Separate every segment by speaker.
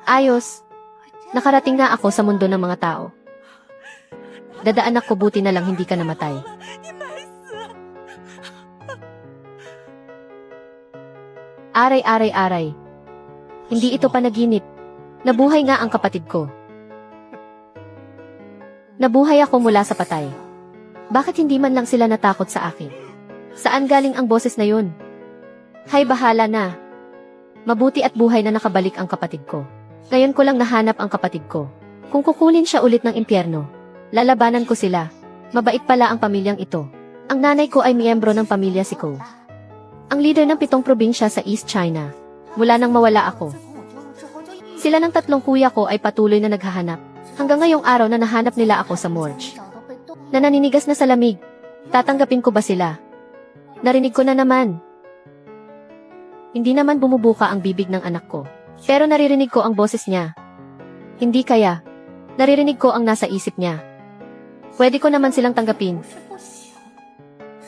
Speaker 1: Ayos. Nakarating na ako sa mundo ng mga tao. Dadaan ako, buti na lang hindi ka namatay. Aray, aray, aray. Hindi ito panaginip. Nabuhay nga ang kapatid ko. Nabuhay ako mula sa patay. Bakit hindi man lang sila natakot sa akin? Saan galing ang boses na yun? Hay, bahala na. Mabuti at buhay na nakabalik ang kapatid ko. Ngayon ko lang nahanap ang kapatid ko. Kung kukunin siya ulit ng impyerno, lalabanan ko sila. Mabait pala ang pamilyang ito. Ang nanay ko ay miyembro ng pamilya si Ko. Ang leader ng 7 probinsya sa East China. Mula nang mawala ako. Sila ng 3 kuya ko ay patuloy na naghahanap. Hanggang ngayong araw na nahanap nila ako sa morgue. Na naninigas na sa lamig. Tatanggapin ko ba sila? Narinig ko na naman. Hindi naman bumubuka ang bibig ng anak ko. Pero naririnig ko ang boses niya. Hindi kaya. Naririnig ko ang nasa isip niya. Pwede ko naman silang tanggapin.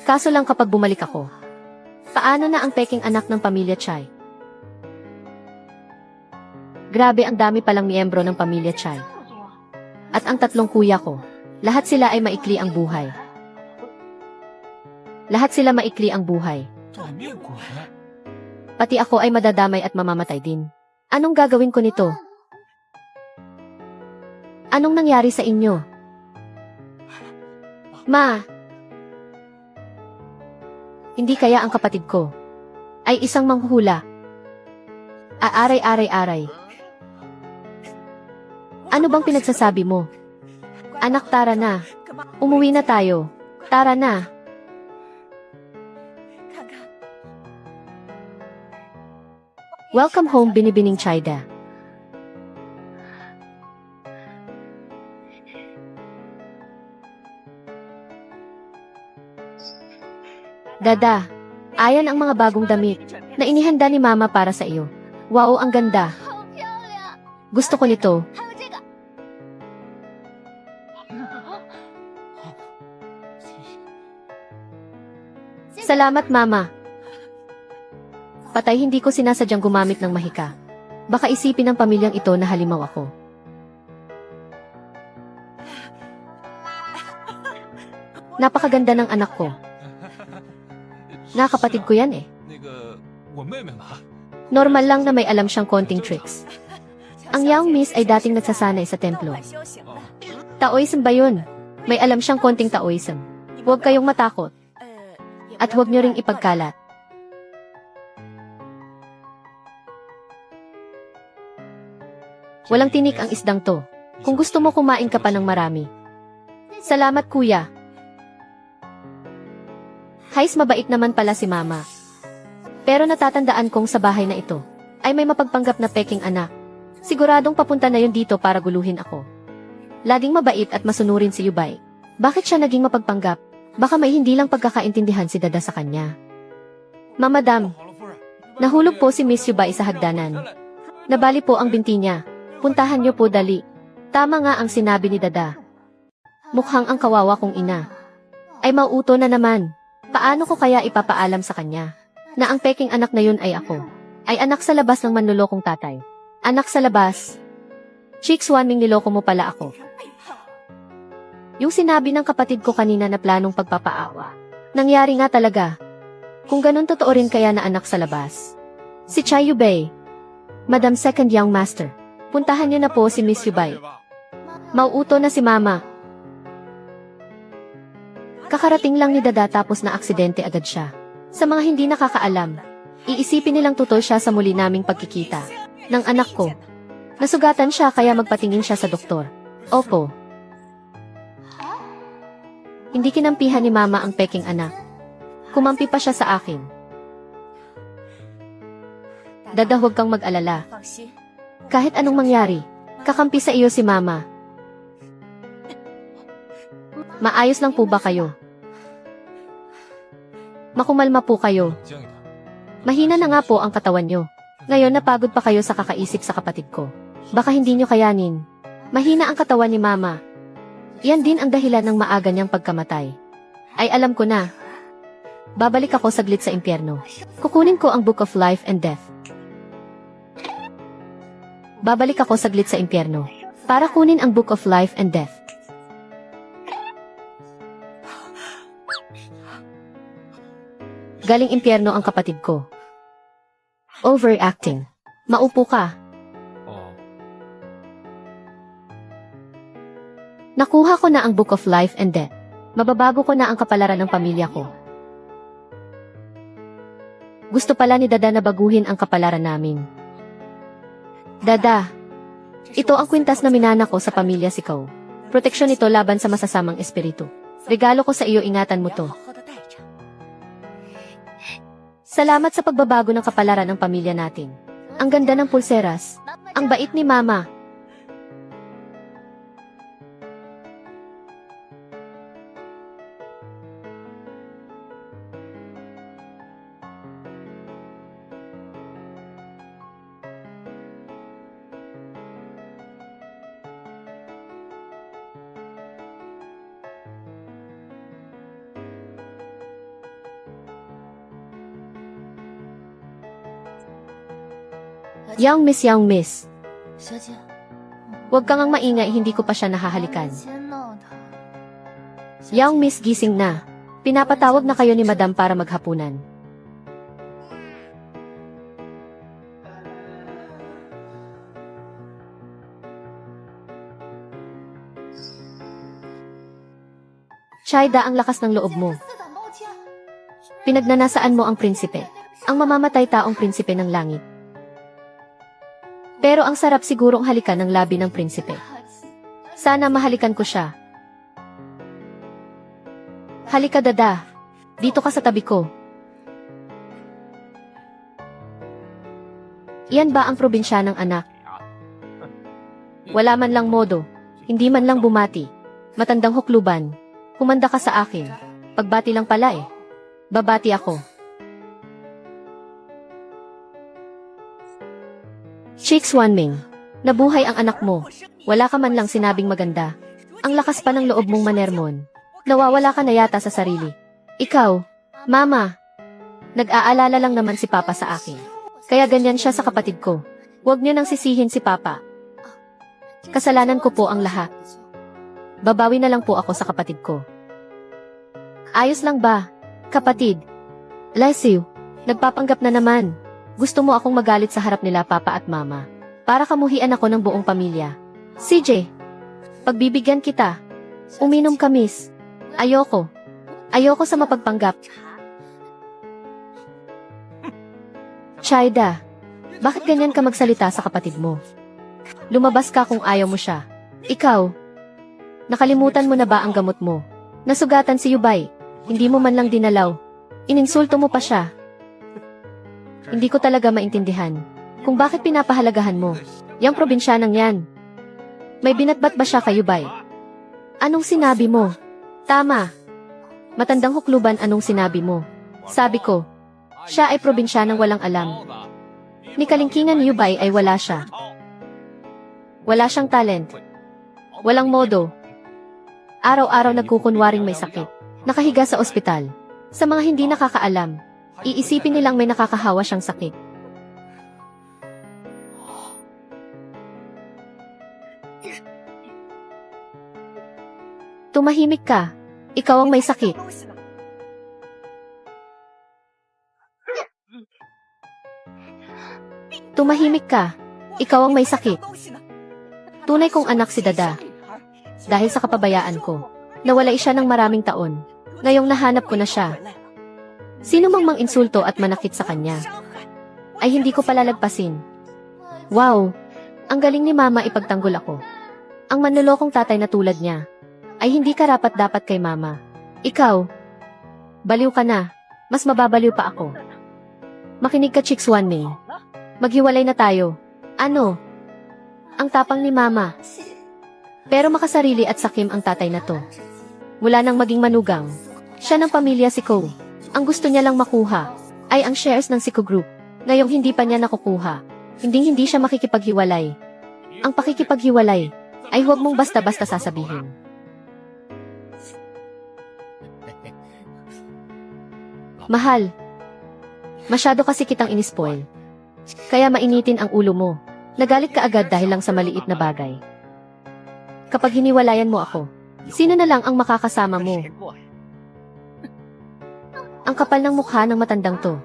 Speaker 1: Kaso lang kapag bumalik ako. Paano na ang peking anak ng pamilya Chai? Grabe, ang dami palang miyembro ng pamilya Chai. At ang 3 kuya ko, lahat sila ay maikli ang buhay. Lahat sila maikli ang buhay. Pati ako ay madadamay at mamamatay din. Anong gagawin ko nito? Anong nangyari sa inyo? Ma! Hindi kaya ang kapatid ko ay isang manghuhula? Aaray, aray, aray. Ano bang pinagsasabi mo? Anak, tara na. Umuwi na tayo. Tara na. Welcome home, binibining Chayda. Dada, ayan ang mga bagong damit na inihanda ni Mama para sa iyo. Wow, ang ganda. Gusto ko nito. Salamat, Mama. Patay, hindi ko sinasadyang gumamit ng mahika. Baka isipin ng pamilyang ito na halimaw ako. Napakaganda ng anak ko. Nakapatid ko yan eh. Normal lang na may alam siyang konting tricks. Ang Young Miss ay dating nagsasanay sa templo. Taoism ba yun? May alam siyang konting Taoism. Huwag kayong matakot. At huwag niyo ring ipagkalat. Walang tinik ang isdang to. Kung gusto mo, kumain ka pa ng marami. Salamat, kuya. Hais, mabait naman pala si Mama. Pero natatandaan kong sa bahay na ito ay may mapagpanggap na peking anak. Siguradong papunta na yun dito para guluhin ako. Laging mabait at masunurin si Yubay. Bakit siya naging mapagpanggap? Baka may hindi lang pagkakaintindihan si Dada sa kanya. Mamadam, nahulog po si Miss Yubay sa hagdanan. Nabali po ang binti niya. Puntahan niyo po dali. Tama nga ang sinabi ni Dada. Mukhang ang kawawa kong ina ay mauuto na naman. Paano ko kaya ipapaalam sa kanya na ang peking anak na yun ay ako? Ay anak sa labas ng manlulokong tatay. Anak sa labas. Chicks, wanming niloko mo pala ako. Yung sinabi ng kapatid ko kanina na planong pagpapaawa. Nangyari nga talaga. Kung ganun, totoo rin kaya na anak sa labas. Si Chai Yubay. Madam Second Young Master. Puntahan niyo na po si Miss Yubay. Mauuto na si Mama. Kakarating lang ni Dada tapos na aksidente agad siya. Sa mga hindi nakakaalam, iisipin nilang tutol siya sa muli naming pagkikita ng anak ko. Nasugatan siya kaya magpatingin siya sa doktor. Opo. Hindi kinampihan ni Mama ang peking anak. Kumampi pa siya sa akin. Dada, huwag kang mag-alala. Kahit anong mangyari, kakampi sa iyo si Mama. Maayos lang po ba kayo? Makumalma po kayo. Mahina na nga po ang katawan nyo. Ngayon napagod pa kayo sa kakaisip sa kapatid ko. Baka hindi nyo kayanin. Mahina ang katawan ni Mama. Iyan din ang dahilan ng maaga niyang pagkamatay. Ay alam ko na. Babalik ako saglit sa impyerno. Kukunin ko ang Book of Life and Death. Babalik ako saglit sa impyerno. Para kunin ang Book of Life and Death. Galing impyerno ang kapatid ko. Overacting. Maupo ka. Nakuha ko na ang Book of Life and Death. Mababago ko na ang kapalaran ng pamilya ko. Gusto pala ni Dada na baguhin ang kapalaran namin. Dada, ito ang kwintas na minana ko sa pamilya Sikaw. Proteksyon ito laban sa masasamang espiritu. Regalo ko sa iyo, ingatan mo to. Salamat sa pagbabago ng kapalaran ng pamilya natin. Ang ganda ng pulseras. Ang bait ni Mama. Young Miss. Huwag kang ang maingay, hindi ko pa siya nahahalikan. Young Miss, gising na. Pinapatawag na kayo ni Madam para maghapunan. Chayda, ang lakas ng loob mo. Pinagnanasaan mo ang prinsipe. Ang mamamatay taong prinsipe ng langit. Pero ang sarap sigurong halikan ng labi ng prinsipe. Sana mahalikan ko siya. Halika, Dada. Dito ka sa tabi ko. Iyan ba ang probinsyanang anak? Wala man lang modo. Hindi man lang bumati. Matandang hukluban. Humanda ka sa akin. Pagbati lang pala eh. Babati ako. Chicks Wanming, nabuhay ang anak mo. Wala ka man lang sinabing maganda. Ang lakas pa ng loob mong manermon. Nawawala ka na yata sa sarili. Ikaw, Mama. Nag-aalala lang naman si Papa sa akin. Kaya ganyan siya sa kapatid ko. Huwag niyo nang sisihin si Papa. Kasalanan ko po ang lahat. Babawi na lang po ako sa kapatid ko. Ayos lang ba, kapatid? Lesiu, nagpapanggap na naman. Gusto mo akong magalit sa harap nila Papa at Mama. Para kamuhian ako ng buong pamilya. CJ, pagbibigyan kita. Uminom ka, miss. Ayoko. Ayoko sa mapagpanggap. Chayda, bakit ganyan ka magsalita sa kapatid mo? Lumabas ka kung ayaw mo siya. Ikaw, nakalimutan mo na ba ang gamot mo? Nasugatan si Yubay. Hindi mo man lang dinalaw. Ininsulto mo pa siya. Hindi ko talaga maintindihan kung bakit pinapahalagahan mo yang probinsyanang yan. May binatbat ba siya kay Yubay? Anong sinabi mo? Tama. Matandang hukluban, anong sinabi mo? Sabi ko, siya ay probinsyanang walang alam. Ni kalingkingan ni Yubay ay wala siya. Wala siyang talent. Walang modo. Araw-araw nagkukunwaring may sakit. Nakahiga sa ospital. Sa mga hindi nakakaalam, iisipin nilang may nakakahawa siyang sakit. Tumahimik ka. Ikaw ang may sakit. Tumahimik ka. Ikaw ang may sakit. Tunay kong anak si Dada. Dahil sa kapabayaan ko, nawalay siya ng maraming taon. Ngayong nahanap ko na siya. Sino mang insulto at manakit sa kanya, ay hindi ko palalagpasin. Wow! Ang galing ni Mama ipagtanggol ako. Ang manlolokong tatay na tulad niya, ay hindi karapat-dapat kay Mama. Ikaw, baliw ka na. Mas mababaliw pa ako. Makinig ka, Chicks Wanming. Maghiwalay na tayo. Ano? Ang tapang ni Mama. Pero makasarili at sakim ang tatay na to. Mula nang maging manugang, siya ng pamilya Sikaw. Ang gusto niya lang makuha ay ang shares ng Sikaw Group. Ngayong hindi pa niya nakukuha, hindi siya makikipaghiwalay. Ang pakikipaghiwalay ay huwag mong basta-basta sasabihin. Mahal, masyado kasi kitang inispoil. Kaya mainitin ang ulo mo. Nagalit ka agad dahil lang sa maliit na bagay. Kapag hiniwalayan mo ako, sino na lang ang makakasama mo? Ang kapal ng mukha ng matandang to.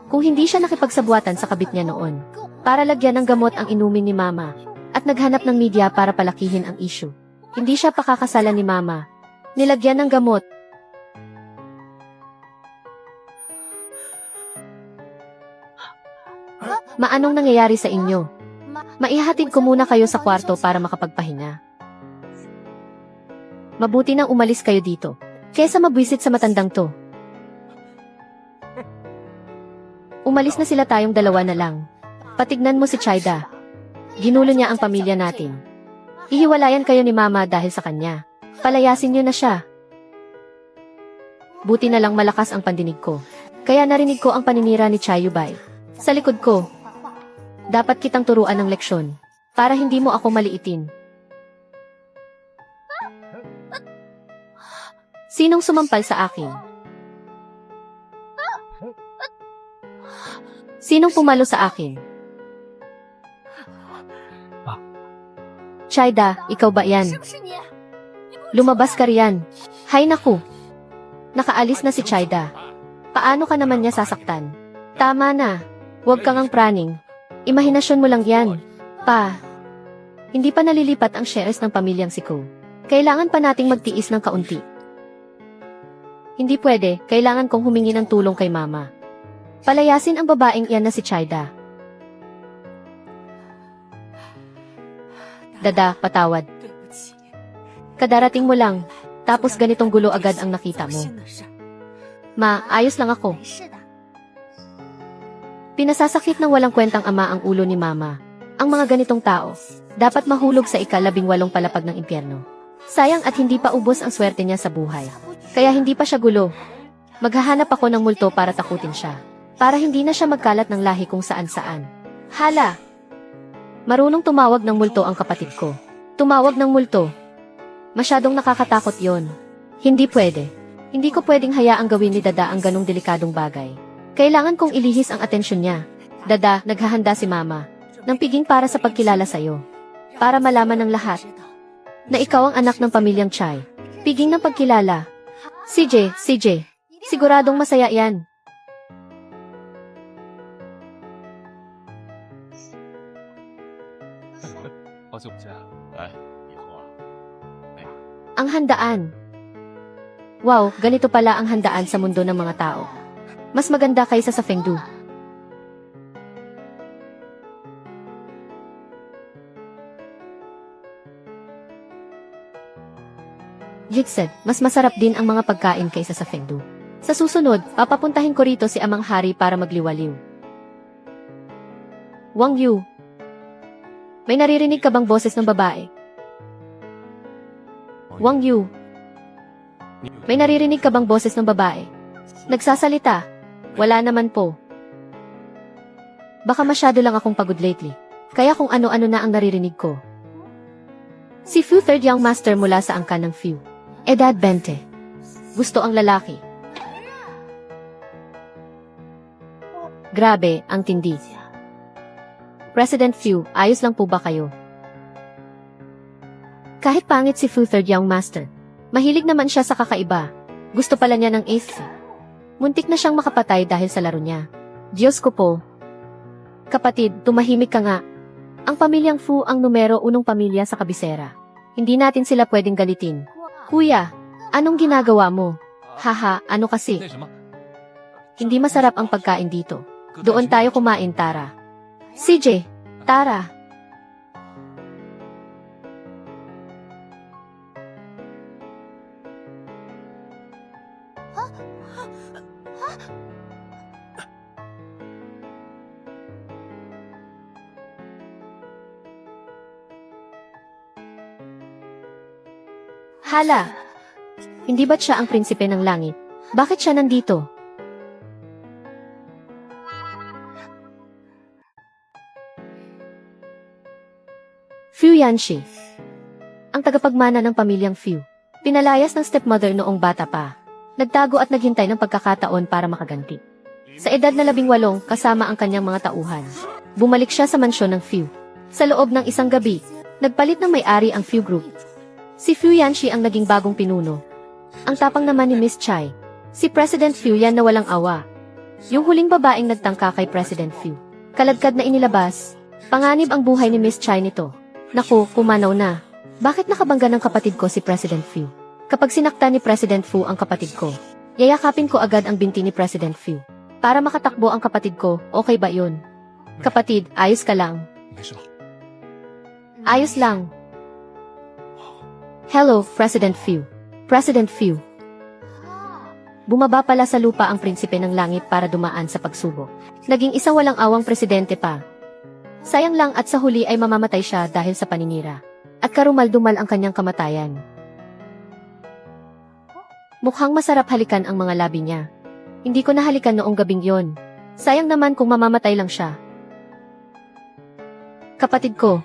Speaker 1: Kung hindi siya nakipagsabuatan sa kabit niya noon, para lagyan ng gamot ang inumin ni Mama, at naghanap ng media para palakihin ang issue. Hindi siya pakakasalan ni Mama. Nilagyan ng gamot. Maanong nangyayari sa inyo? Maihatid ko muna kayo sa kwarto para makapagpahinga. Mabuti nang umalis kayo dito, kesa mabwisit sa matandang to. Umalis na sila, tayong dalawa na lang. Patignan mo si Chayda. Ginulo niya ang pamilya natin. Hihiwalayan kayo ni Mama dahil sa kanya. Palayasin niyo na siya. Buti na lang malakas ang pandinig ko. Kaya narinig ko ang paninira ni Chayubay sa likod ko. Dapat kitang turuan ng leksyon para hindi mo ako maliitin. Sinong sumampal sa akin? Sinong pumalo sa akin? Chayda, ikaw ba yan? Lumabas ka riyan. Hay naku. Nakaalis na si Chayda. Paano ka naman niya sasaktan? Tama na. Huwag kang ang praning. Imahinasyon mo lang yan. Hindi pa nalilipat ang shares ng pamilyang si Ko. Kailangan pa nating magtiis ng kaunti. Hindi pwede, kailangan kong humingi ng tulong kay Mama. Palayasin ang babaeng iyan na si Chayda. Dada, patawad. Kadarating mo lang, tapos ganitong gulo agad ang nakita mo. Ma, ayos lang ako. Pinasasakit ng walang kwentang ama ang ulo ni Mama. Ang mga ganitong tao, dapat mahulog sa ika-18 palapag ng impyerno. Sayang at hindi pa ubos ang swerte niya sa buhay. Kaya hindi pa siya gulo. Maghahanap ako ng multo para takutin siya. Para hindi na siya magkalat ng lahi kung saan-saan. Hala! Marunong tumawag ng multo ang kapatid ko. Tumawag ng multo. Masyadong nakakatakot yon. Hindi pwede. Hindi ko pwedeng hayaang gawin ni Dada ang ganong delikadong bagay. Kailangan kong ilihis ang atensyon niya. Dada, naghahanda si Mama ng piging para sa pagkilala sa'yo. Para malaman ng lahat na ikaw ang anak ng pamilyang Chay. Piging ng pagkilala. CJ, siguradong masaya yan. Ang handaan. Wow, ganito pala ang handaan sa mundo ng mga tao. Mas maganda kaysa sa Fengdu. Jixed, mas masarap din ang mga pagkain kaysa sa Fengdu. Sa susunod, papapuntahin ko rito si Amang Hari para magliwaliw. Wang Yu, may naririnig ka bang boses ng babae? Wang Yu, may naririnig ka bang boses ng babae? Nagsasalita? Wala naman po. Baka masyado lang akong pagod lately. Kaya kung ano-ano na ang naririnig ko. Si Fu, third young master mula sa angkan ng Fu. Edad 20. Gusto ang lalaki. Grabe, ang tindi. President Fu, ayos lang po ba kayo? Kahit pangit si Fu, third young master, mahilig naman siya sa kakaiba. Gusto pala niya ng 8th. Muntik na siyang makapatay dahil sa laro niya. Diyos ko po. Kapatid, tumahimik ka nga. Ang pamilyang Fu ang numero 1 pamilya sa kabisera. Hindi natin sila pwedeng galitin. Kuya, anong ginagawa mo? Haha, ano kasi? Hindi masarap ang pagkain dito. Doon tayo kumain, Tara. CJ, Tara. Hala! Hindi ba't siya ang prinsipe ng langit? Bakit siya nandito? Fu Yanxi, ang tagapagmana ng pamilyang Fu. Pinalayas ng stepmother noong bata pa. Nagtago at naghintay ng pagkakataon para makaganti. Sa edad na 18, kasama ang kanyang mga tauhan, bumalik siya sa mansyon ng Fu. Sa loob ng isang gabi, nagpalit ng may-ari ang Fu Group. Si Fu Yanxi ang naging bagong pinuno. Ang tapang naman ni Miss Chai, si President Fu Yan na walang awa. Yung huling babaeng nagtangka kay President Fu. Kaladkad na inilabas, panganib ang buhay ni Miss Chai nito. Naku, pumanaw na. Bakit nakabangga ng kapatid ko si President Fu? Kapag sinakta ni President Fu ang kapatid ko, yayakapin ko agad ang binti ni President Fu. Para makatakbo ang kapatid ko, okay ba yun? Kapatid, ayos ka lang. Ayos lang. Hello, President Fu. President Fu. Bumaba pala sa lupa ang prinsipe ng langit para dumaan sa pagsubok. Naging isang walang awang presidente pa. Sayang lang at sa huli ay mamamatay siya dahil sa paninira. At karumal-dumal ang kanyang kamatayan. Mukhang masarap halikan ang mga labi niya. Hindi ko nahalikan noong gabing yon. Sayang naman kung mamamatay lang siya. Kapatid ko,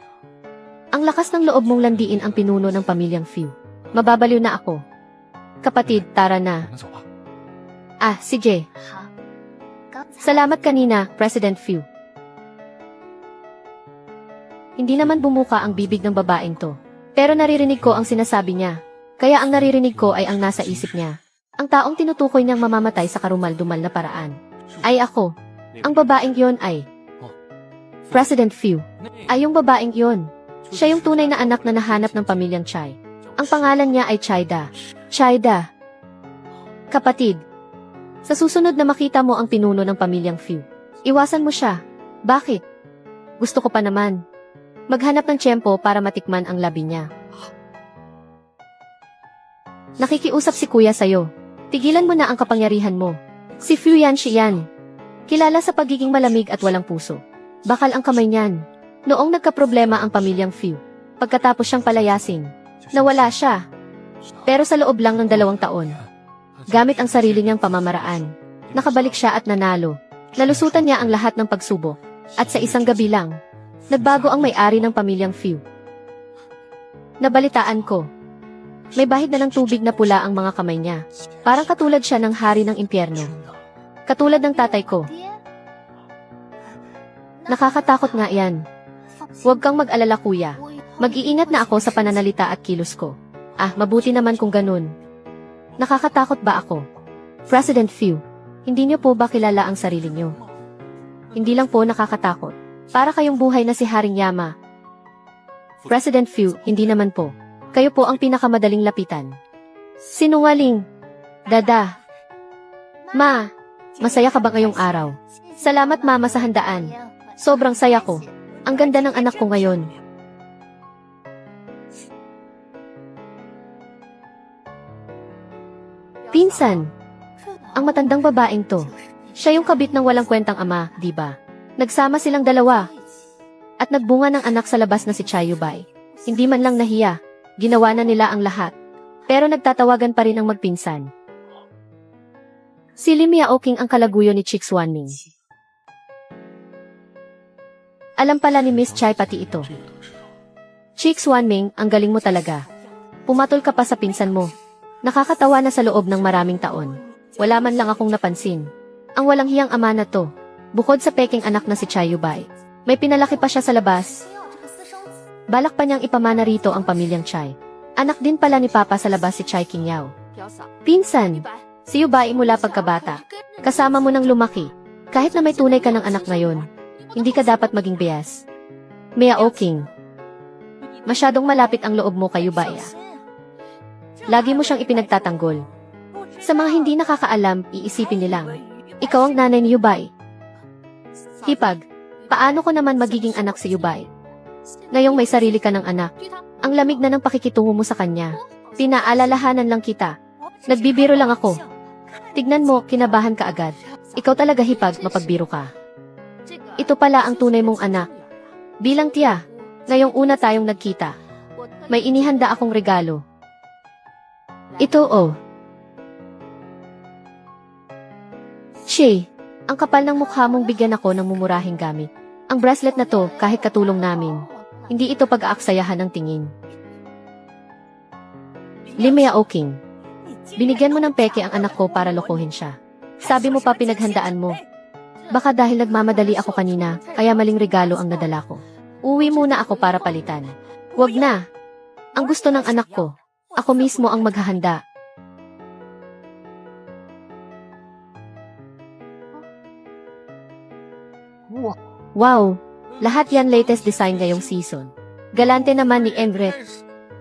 Speaker 1: ang lakas ng loob mong landiin ang pinuno ng pamilyang Fu. Mababaliw na ako. Kapatid, tara na. Ah, sige. Salamat kanina, President Fu. Hindi naman bumuka ang bibig ng babaeng to. Pero naririnig ko ang sinasabi niya. Kaya ang naririnig ko ay ang nasa isip niya. Ang taong tinutukoy niyang mamamatay sa karumal-dumal na paraan. Ay ako. Ang babaeng yon ay President Fu. Ay yung babaeng yon. Siya yung tunay na anak na nahanap ng pamilyang Chai. Ang pangalan niya ay Chaida. Chaida. Kapatid, sa susunod na makita mo ang pinuno ng pamilyang Fu, iwasan mo siya. Bakit? Gusto ko pa naman. Maghanap ng tiyempo para matikman ang labi niya. Nakikiusap si kuya sa'yo. Tigilan mo na ang kapangyarihan mo. Si Fu Yanxi yan. Kilala sa pagiging malamig at walang puso. Bakal ang kamay niyan. Noong nagkaproblema ang pamilyang Fu, pagkatapos siyang palayasin, nawala siya. Pero sa loob lang ng 2 taon, gamit ang sarili niyang pamamaraan, nakabalik siya at nanalo. Nalusutan niya ang lahat ng pagsubok. At sa isang gabi lang, nagbago ang may-ari ng pamilyang Fu. Nabalitaan ko. May bahid na ng tubig na pula ang mga kamay niya. Parang katulad siya ng hari ng impyerno. Katulad ng tatay ko. Nakakatakot nga yan. Huwag kang mag-alala kuya. Mag-iingat na ako sa pananalita at kilos ko. Ah, mabuti naman kung ganun. Nakakatakot ba ako? President Fu, hindi niyo po ba kilala ang sarili niyo? Hindi lang po nakakatakot. Para kayong buhay na si Haring Yama. President Fu, hindi naman po. Kayo po ang pinakamadaling lapitan. Sinungaling. Dada. Ma, masaya ka ba ngayong araw? Salamat mama sa handaan. Sobrang saya ko. Ang ganda ng anak ko ngayon. Pinsan. Ang matandang babaeng to. Siya yung kabit ng walang kwentang ama, di ba? Nagsama silang dalawa. At nagbunga ng anak sa labas na si Chayubay. Hindi man lang nahiya. Ginawa na nila ang lahat. Pero nagtatawagan pa rin ang magpinsan. Si Lim Yaoqing ang kalaguyo ni Chicks Wanming. Alam pala ni Miss Chai pati ito. Chicks Wanming, ang galing mo talaga. Pumatol ka pa sa pinsan mo. Nakakatawa na sa loob ng maraming taon. Wala man lang akong napansin. Ang walang hiyang ama na to. Bukod sa peking anak na si Chayubay, may pinalaki pa siya sa labas. Balak pa niyang ipamana rito ang pamilyang Chai. Anak din pala ni Papa sa labas si Chai Qingyao. Pinsan, si Yubay mula pagkabata. Kasama mo nang lumaki. Kahit na may tunay ka ng anak ngayon, hindi ka dapat maging bias. Yaoqing. Masyadong malapit ang loob mo kay Yubay. Lagi mo siyang ipinagtatanggol. Sa mga hindi nakakaalam, iisipin nilang, ikaw ang nanay ni Yubay. Hipag, paano ko naman magiging anak si Yubay? Ngayong may sarili ka ng anak, ang lamig na ng pakikitungo mo sa kanya. Pinaalalahanan lang kita. Nagbibiro lang ako. Tignan mo, kinabahan ka agad. Ikaw talaga hipag, mapagbiro ka. Ito pala ang tunay mong anak. Bilang tiya, ngayong una tayong nagkita. May inihanda akong regalo. Ito oh. Shay, ang kapal ng mukha mong bigyan ako ng mumurahing gamit. Ang bracelet na to, kahit katulong namin, hindi ito pag-aaksayahan ng tingin. Lim Yaoqing. Binigyan mo ng peke ang anak ko para lokohin siya. Sabi mo pa pinaghandaan mo. Baka dahil nagmamadali ako kanina, kaya maling regalo ang nadala ko. Uwi muna ako para palitan. Wag na. Ang gusto ng anak ko. Ako mismo ang maghahanda. Wow! Lahat yan latest design ngayong season. Galante naman ni Engret.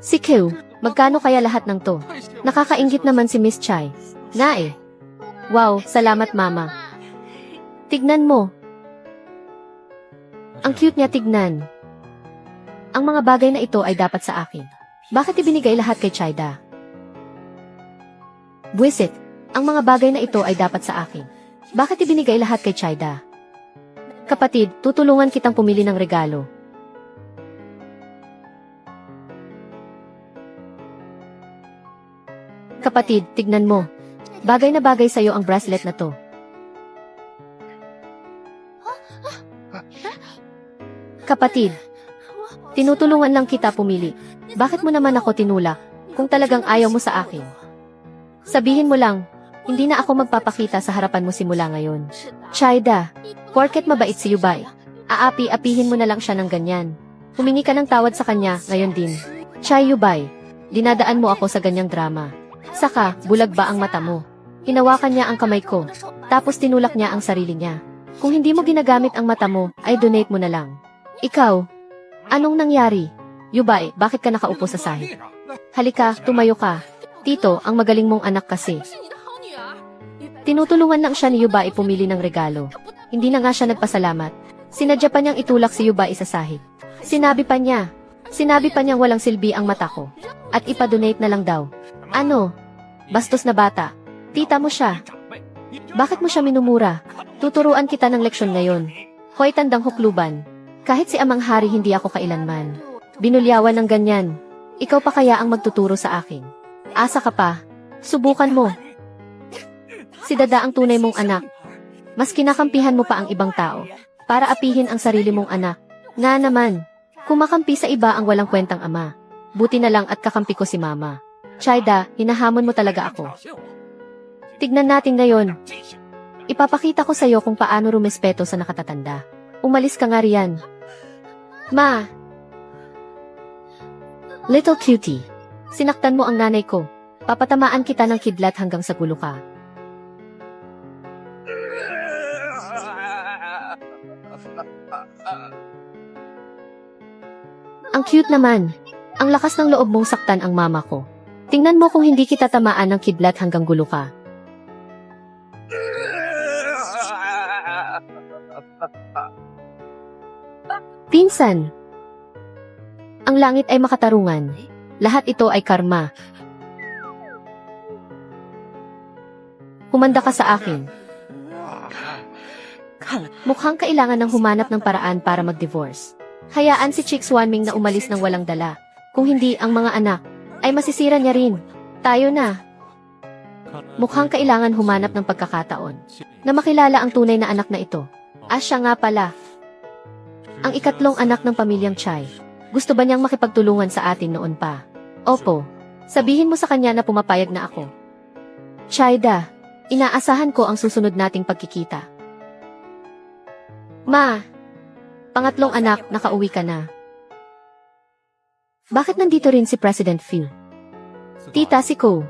Speaker 1: Si Q, magkano kaya lahat ng to? Nakakainggit naman si Miss Chai. Na eh. Wow, salamat mama. Tignan mo. Ang cute niya tignan. Ang mga bagay na ito ay dapat sa akin. Bakit ibinigay lahat kay Chayda? Buwisit, ang mga bagay na ito ay dapat sa akin. Bakit ibinigay lahat kay Chayda? Kapatid, tutulungan kitang pumili ng regalo. Kapatid, tignan mo. Bagay na bagay sa'yo ang bracelet na to. Kapatid, tinutulungan lang kita pumili. Bakit mo naman ako tinulak, kung talagang ayaw mo sa akin? Sabihin mo lang, hindi na ako magpapakita sa harapan mo simula ngayon. Chayda, porket mabait si Yubay, aapi-apihin mo na lang siya ng ganyan. Humingi ka ng tawad sa kanya, ngayon din. Chay Yubay, dinadaan mo ako sa ganyang drama. Saka, bulag ba ang mata mo? Hinawakan niya ang kamay ko, tapos tinulak niya ang sarili niya. Kung hindi mo ginagamit ang mata mo, ay donate mo na lang. Ikaw, anong nangyari? Yubay, bakit ka nakaupo sa sahig? Halika, tumayo ka. Tito, ang magaling mong anak kasi. Tinutulungan lang siya ni Yubay pumili ng regalo. Hindi na nga siya nagpasalamat. Sinadya pa niyang itulak si Yubay sa sahig. Sinabi pa niyang walang silbi ang mata ko. At ipa-donate na lang daw. Ano? Bastos na bata. Tita mo siya. Bakit mo siya minumura? Tuturuan kita ng leksyon ngayon. Hoy tandang hukluban. Kahit si amang hari hindi ako kailanman binulyawan ng ganyan. Ikaw pa kaya ang magtuturo sa akin? Asa ka pa? Subukan mo. Si Dada ang tunay mong anak. Mas kinakampihan mo pa ang ibang tao para apihin ang sarili mong anak. Nga naman, kumakampi sa iba ang walang kwentang ama. Buti na lang at kakampi ko si mama. Chayda, hinahamon mo talaga ako. Tignan natin ngayon. Ipapakita ko sa'yo kung paano rumespeto sa nakatatanda. Umalis ka nga riyan. Ma! Little cutie, sinaktan mo ang nanay ko. Papatamaan kita ng kidlat hanggang sa gulo ka. Ang cute naman. Ang lakas ng loob mong saktan ang mama ko. Tingnan mo kung hindi kita tamaan ng kidlat hanggang gulo ka. Pinsan. Ang langit ay makatarungan. Lahat ito ay karma. Humanda ka sa akin. Mukhang kailangan ng humanap ng paraan para mag-divorce. Hayaan si Chick Swanming na umalis ng walang dala. Kung hindi ang mga anak, ay masisira niya rin. Tayo na. Mukhang kailangan humanap ng pagkakataon na makilala ang tunay na anak na ito. Siya nga pala. Ang ikatlong anak ng pamilyang Chai. Gusto ba niyang makipagtulungan sa atin noon pa? Opo. Sabihin mo sa kanya na pumapayag na ako. Chayda, inaasahan ko ang susunod nating pagkikita. Ma! Pangatlong anak, nakauwi ka na. Bakit nandito rin si President Phil? Tita, si Ko.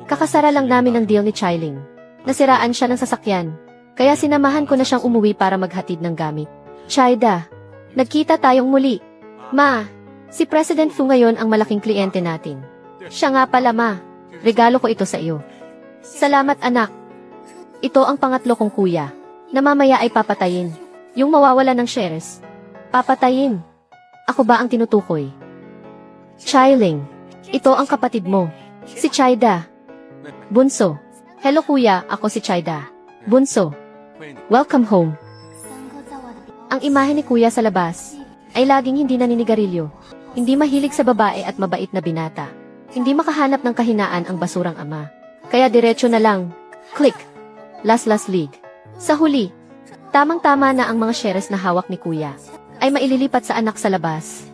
Speaker 1: Kakasara lang namin ng deal ni Chailing. Nasiraan siya ng sasakyan. Kaya sinamahan ko na siyang umuwi para maghatid ng gamit. Chayda, nagkita tayong muli. Ma, si President Fu ngayon ang malaking kliyente natin. Siya nga pala ma, regalo ko ito sa iyo. Salamat anak. Ito ang pangatlo kong kuya, na mamaya ay papatayin. Yung mawawala ng shares. Papatayin. Ako ba ang tinutukoy? Chailing, ito ang kapatid mo. Si Chayda. Bunso. Hello kuya, ako si Chayda. Bunso. Welcome home. Ang imahe ni kuya sa labas ay laging hindi naninigarilyo. Hindi mahilig sa babae at mabait na binata. Hindi makahanap ng kahinaan ang basurang ama. Kaya diretso na lang. Click. Last league. Sa huli, tamang-tama na ang mga shares na hawak ni kuya ay maililipat sa anak sa labas.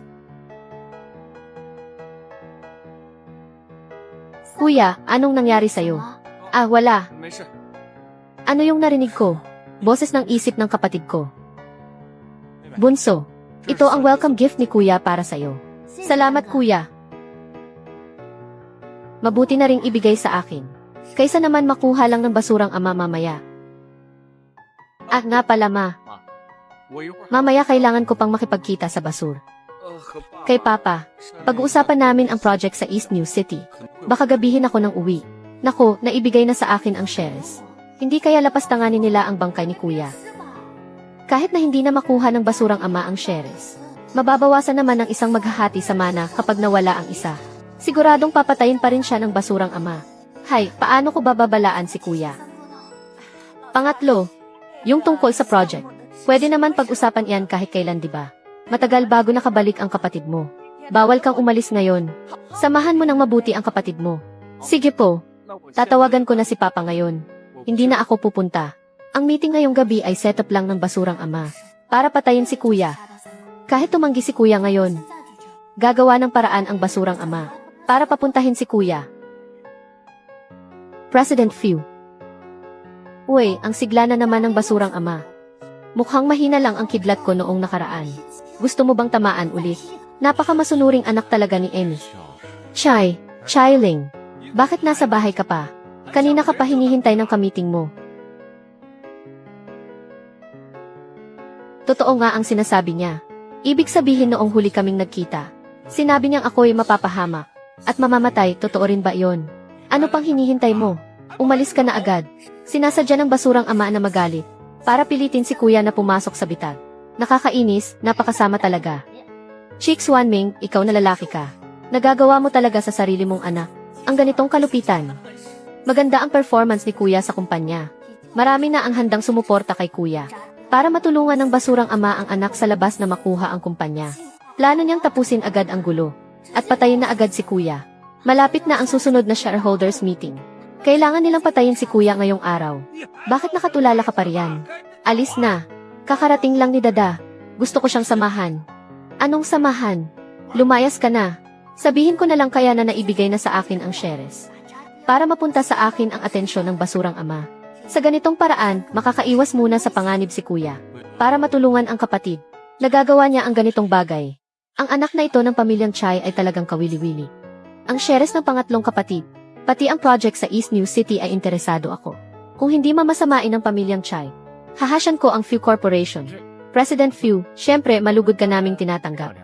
Speaker 1: Kuya, anong nangyari sa'yo? Ah, wala.
Speaker 2: 没事，
Speaker 1: Ano yung narinig ko? Boses ng isip ng kapatid ko. Bunso, ito ang welcome gift ni Kuya para sa'yo. Salamat, Kuya. Mabuti na ring ibigay sa akin. Kaysa naman makuha lang ng basurang ama mamaya. Ah, nga pala ma.
Speaker 2: 我一会儿
Speaker 1: Mamaya kailangan ko pang makipagkita sa basur.
Speaker 2: 和爸
Speaker 1: Kay Papa, pag-uusapan namin ang project sa East New City. Baka gabihin ako ng uwi. Nako, naibigay na sa akin ang shares. Hindi kaya lapastanganin nila ang bangkay ni Kuya. Kahit na hindi na makuha ng basurang ama ang shares. Mababawasan naman ng isang maghahati sa mana kapag nawala ang isa. Siguradong papatayin pa rin siya ng basurang ama. Hay, paano ko bababalaan si Kuya? Pangatlo, yung tungkol sa project. Pwede naman pag-usapan yan kahit kailan, di ba? Matagal bago nakabalik ang kapatid mo. Bawal kang umalis ngayon. Samahan mo ng mabuti ang kapatid mo. Sige po,
Speaker 2: 那我现在
Speaker 1: tatawagan ko na si Papa ngayon. Hindi na ako pupunta. Ang meeting ngayong gabi ay setup lang ng basurang ama. Para patayin si Kuya. Kahit tumanggi si Kuya ngayon, gagawa ng paraan ang basurang ama. Para papuntahin si Kuya. President Few. Uy, ang sigla na naman ng basurang ama. Mukhang mahina lang ang kidlat ko noong nakaraan. Gusto mo bang tamaan ulit? Napakamasunuring anak talaga ni Amy. Chai, Chailing. Bakit nasa bahay ka pa? Kanina ka pa hinihintay ng kamiting mo. Totoo nga ang sinasabi niya. Ibig sabihin noong huli kaming nagkita. Sinabi niyang ako'y mapapahamak. At mamamatay, totoo rin ba yon? Ano pang hinihintay mo? Umalis ka na agad. Sinasadya ng basurang ama na magalit. Para pilitin si Kuya na pumasok sa bitag. Nakakainis, napakasama talaga. Chicks Wanming, ikaw na lalaki ka. Nagagawa mo talaga sa sarili mong anak. Ang ganitong kalupitan. Maganda ang performance ni Kuya sa kumpanya. Marami na ang handang sumuporta kay Kuya. Para matulungan ng basurang ama ang anak sa labas na makuha ang kumpanya. Plano niyang tapusin agad ang gulo. At patayin na agad si Kuya. Malapit na ang susunod na shareholders meeting. Kailangan nilang patayin si Kuya ngayong araw. Bakit nakatulala ka pa riyan? Alis na. Kakarating lang ni Dada. Gusto ko siyang samahan. Anong samahan? Lumayas ka na. Sabihin ko na lang kaya na naibigay na sa akin ang shares. Para mapunta sa akin ang atensyon ng basurang ama. Sa ganitong paraan, makakaiwas muna sa panganib si Kuya. Para matulungan ang kapatid. Nagagawa niya ang ganitong bagay. Ang anak na ito ng pamilyang Chai ay talagang kawili-wili. Ang shares ng pangatlong kapatid, pati ang project sa East New City ay interesado ako. Kung hindi mamasamain ng pamilyang Chai, hahasyan ko ang Few Corporation. President Few, syempre malugod ka naming tinatanggap.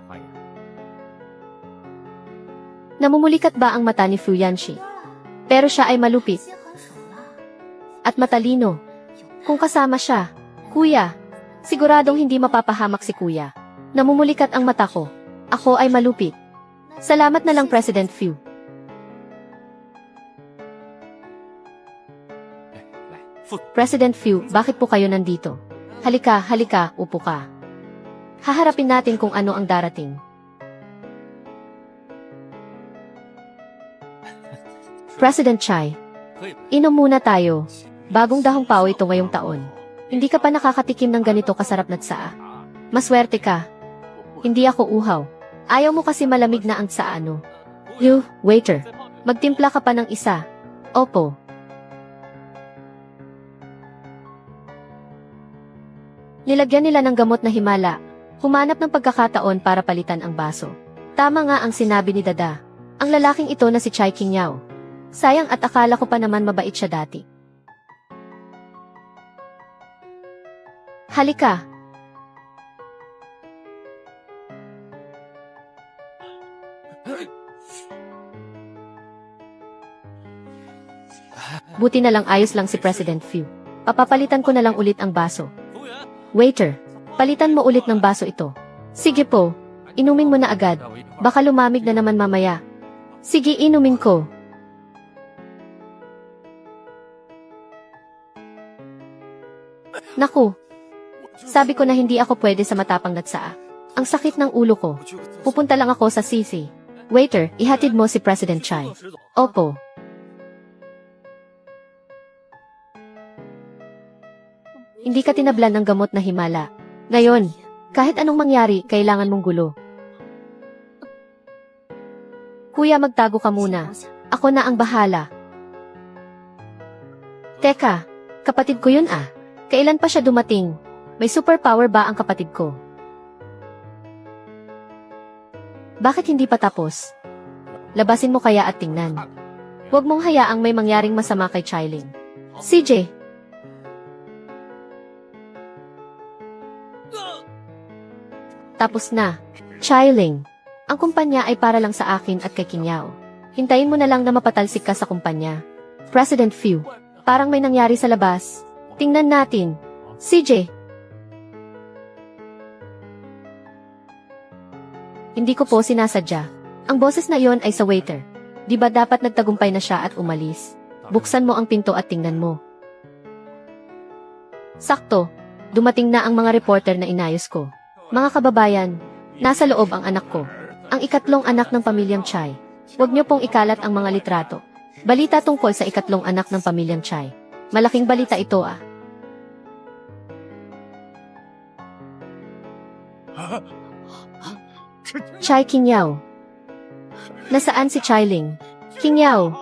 Speaker 1: Namumulikat ba ang mata ni Fu Yanxi? Pero siya ay malupit. At matalino. Kung kasama siya, Kuya, siguradong hindi mapapahamak si Kuya. Namumulikat ang mata ko. Ako ay malupit. Salamat na lang, President Few. President Few, bakit po kayo nandito? Halika, halika, upo ka. Haharapin natin kung ano ang darating. President Chai, inom muna tayo. Bagong dahong pao ito ngayong taon. Hindi ka pa nakakatikim ng ganito kasarap na tsaa. Maswerte ka. Hindi ako uhaw. Ayaw mo kasi malamig na ang tsaa, ano? You, waiter. Magtimpla ka pa ng isa. Opo. Nilagyan nila ng gamot na himala. Humanap ng pagkakataon para palitan ang baso. Tama nga ang sinabi ni Dada. Ang lalaking ito na si Chai Qingyao. Sayang at akala ko pa naman mabait siya dati. Halika. Buti na lang ayos lang si President Few. Papapalitan ko na lang ulit ang baso. Waiter, palitan mo ulit ng baso ito. Sige po, inumin mo na agad. Baka lumamig na naman mamaya. Sige, inumin ko. Naku, sabi ko na hindi ako pwede sa matapang na tsaa. Ang sakit ng ulo ko. Pupunta lang ako sa CC. Waiter, ihatid mo si President Chai. Opo. Hindi ka tinablan ng gamot na himala. Ngayon, kahit anong mangyari, kailangan mong gulo. Kuya, magtago ka muna. Ako na ang bahala. Teka, kapatid ko yun ah. Kailan pa siya dumating? May superpower ba ang kapatid ko? Bakit hindi pa tapos? Labasin mo kaya at tingnan. Huwag mong hayaang may mangyaring masama kay Chailing. CJ! Tapos na. Chailing. Ang kumpanya ay para lang sa akin at kay Kingyao. Hintayin mo na lang na mapatalsik ka sa kumpanya. President Fu. Parang may nangyari sa labas. Tingnan natin. CJ. Hindi ko po sinasadya. Ang boses na iyon ay sa waiter. Di ba dapat nagtagumpay na siya at umalis? Buksan mo ang pinto at tingnan mo. Sakto. Dumating na ang mga reporter na inayos ko. Mga kababayan, nasa loob ang anak ko. Ang ikatlong anak ng pamilyang Chai. Huwag niyo pong ikalat ang mga litrato. Balita tungkol sa ikatlong anak ng pamilyang Chai. Malaking balita ito ah. Chai Kingyao. Nasaan si Chailing? Kingyao.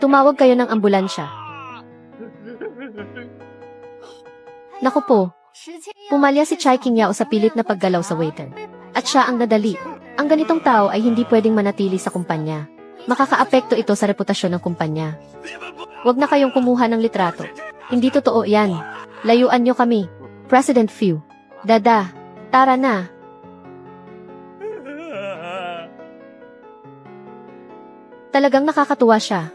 Speaker 1: Tumawag kayo ng ambulansya. Naku po. Pumalya si Chai Kingyao sa pilit na paggalaw sa waiter. At siya ang nadali. Ang ganitong tao ay hindi pwedeng manatili sa kumpanya. Makakaapekto ito sa reputasyon ng kumpanya. Huwag na kayong kumuha ng litrato. Hindi totoo yan. Layuan niyo kami. President Fu. Dada. Tara na. Talagang nakakatuwa siya.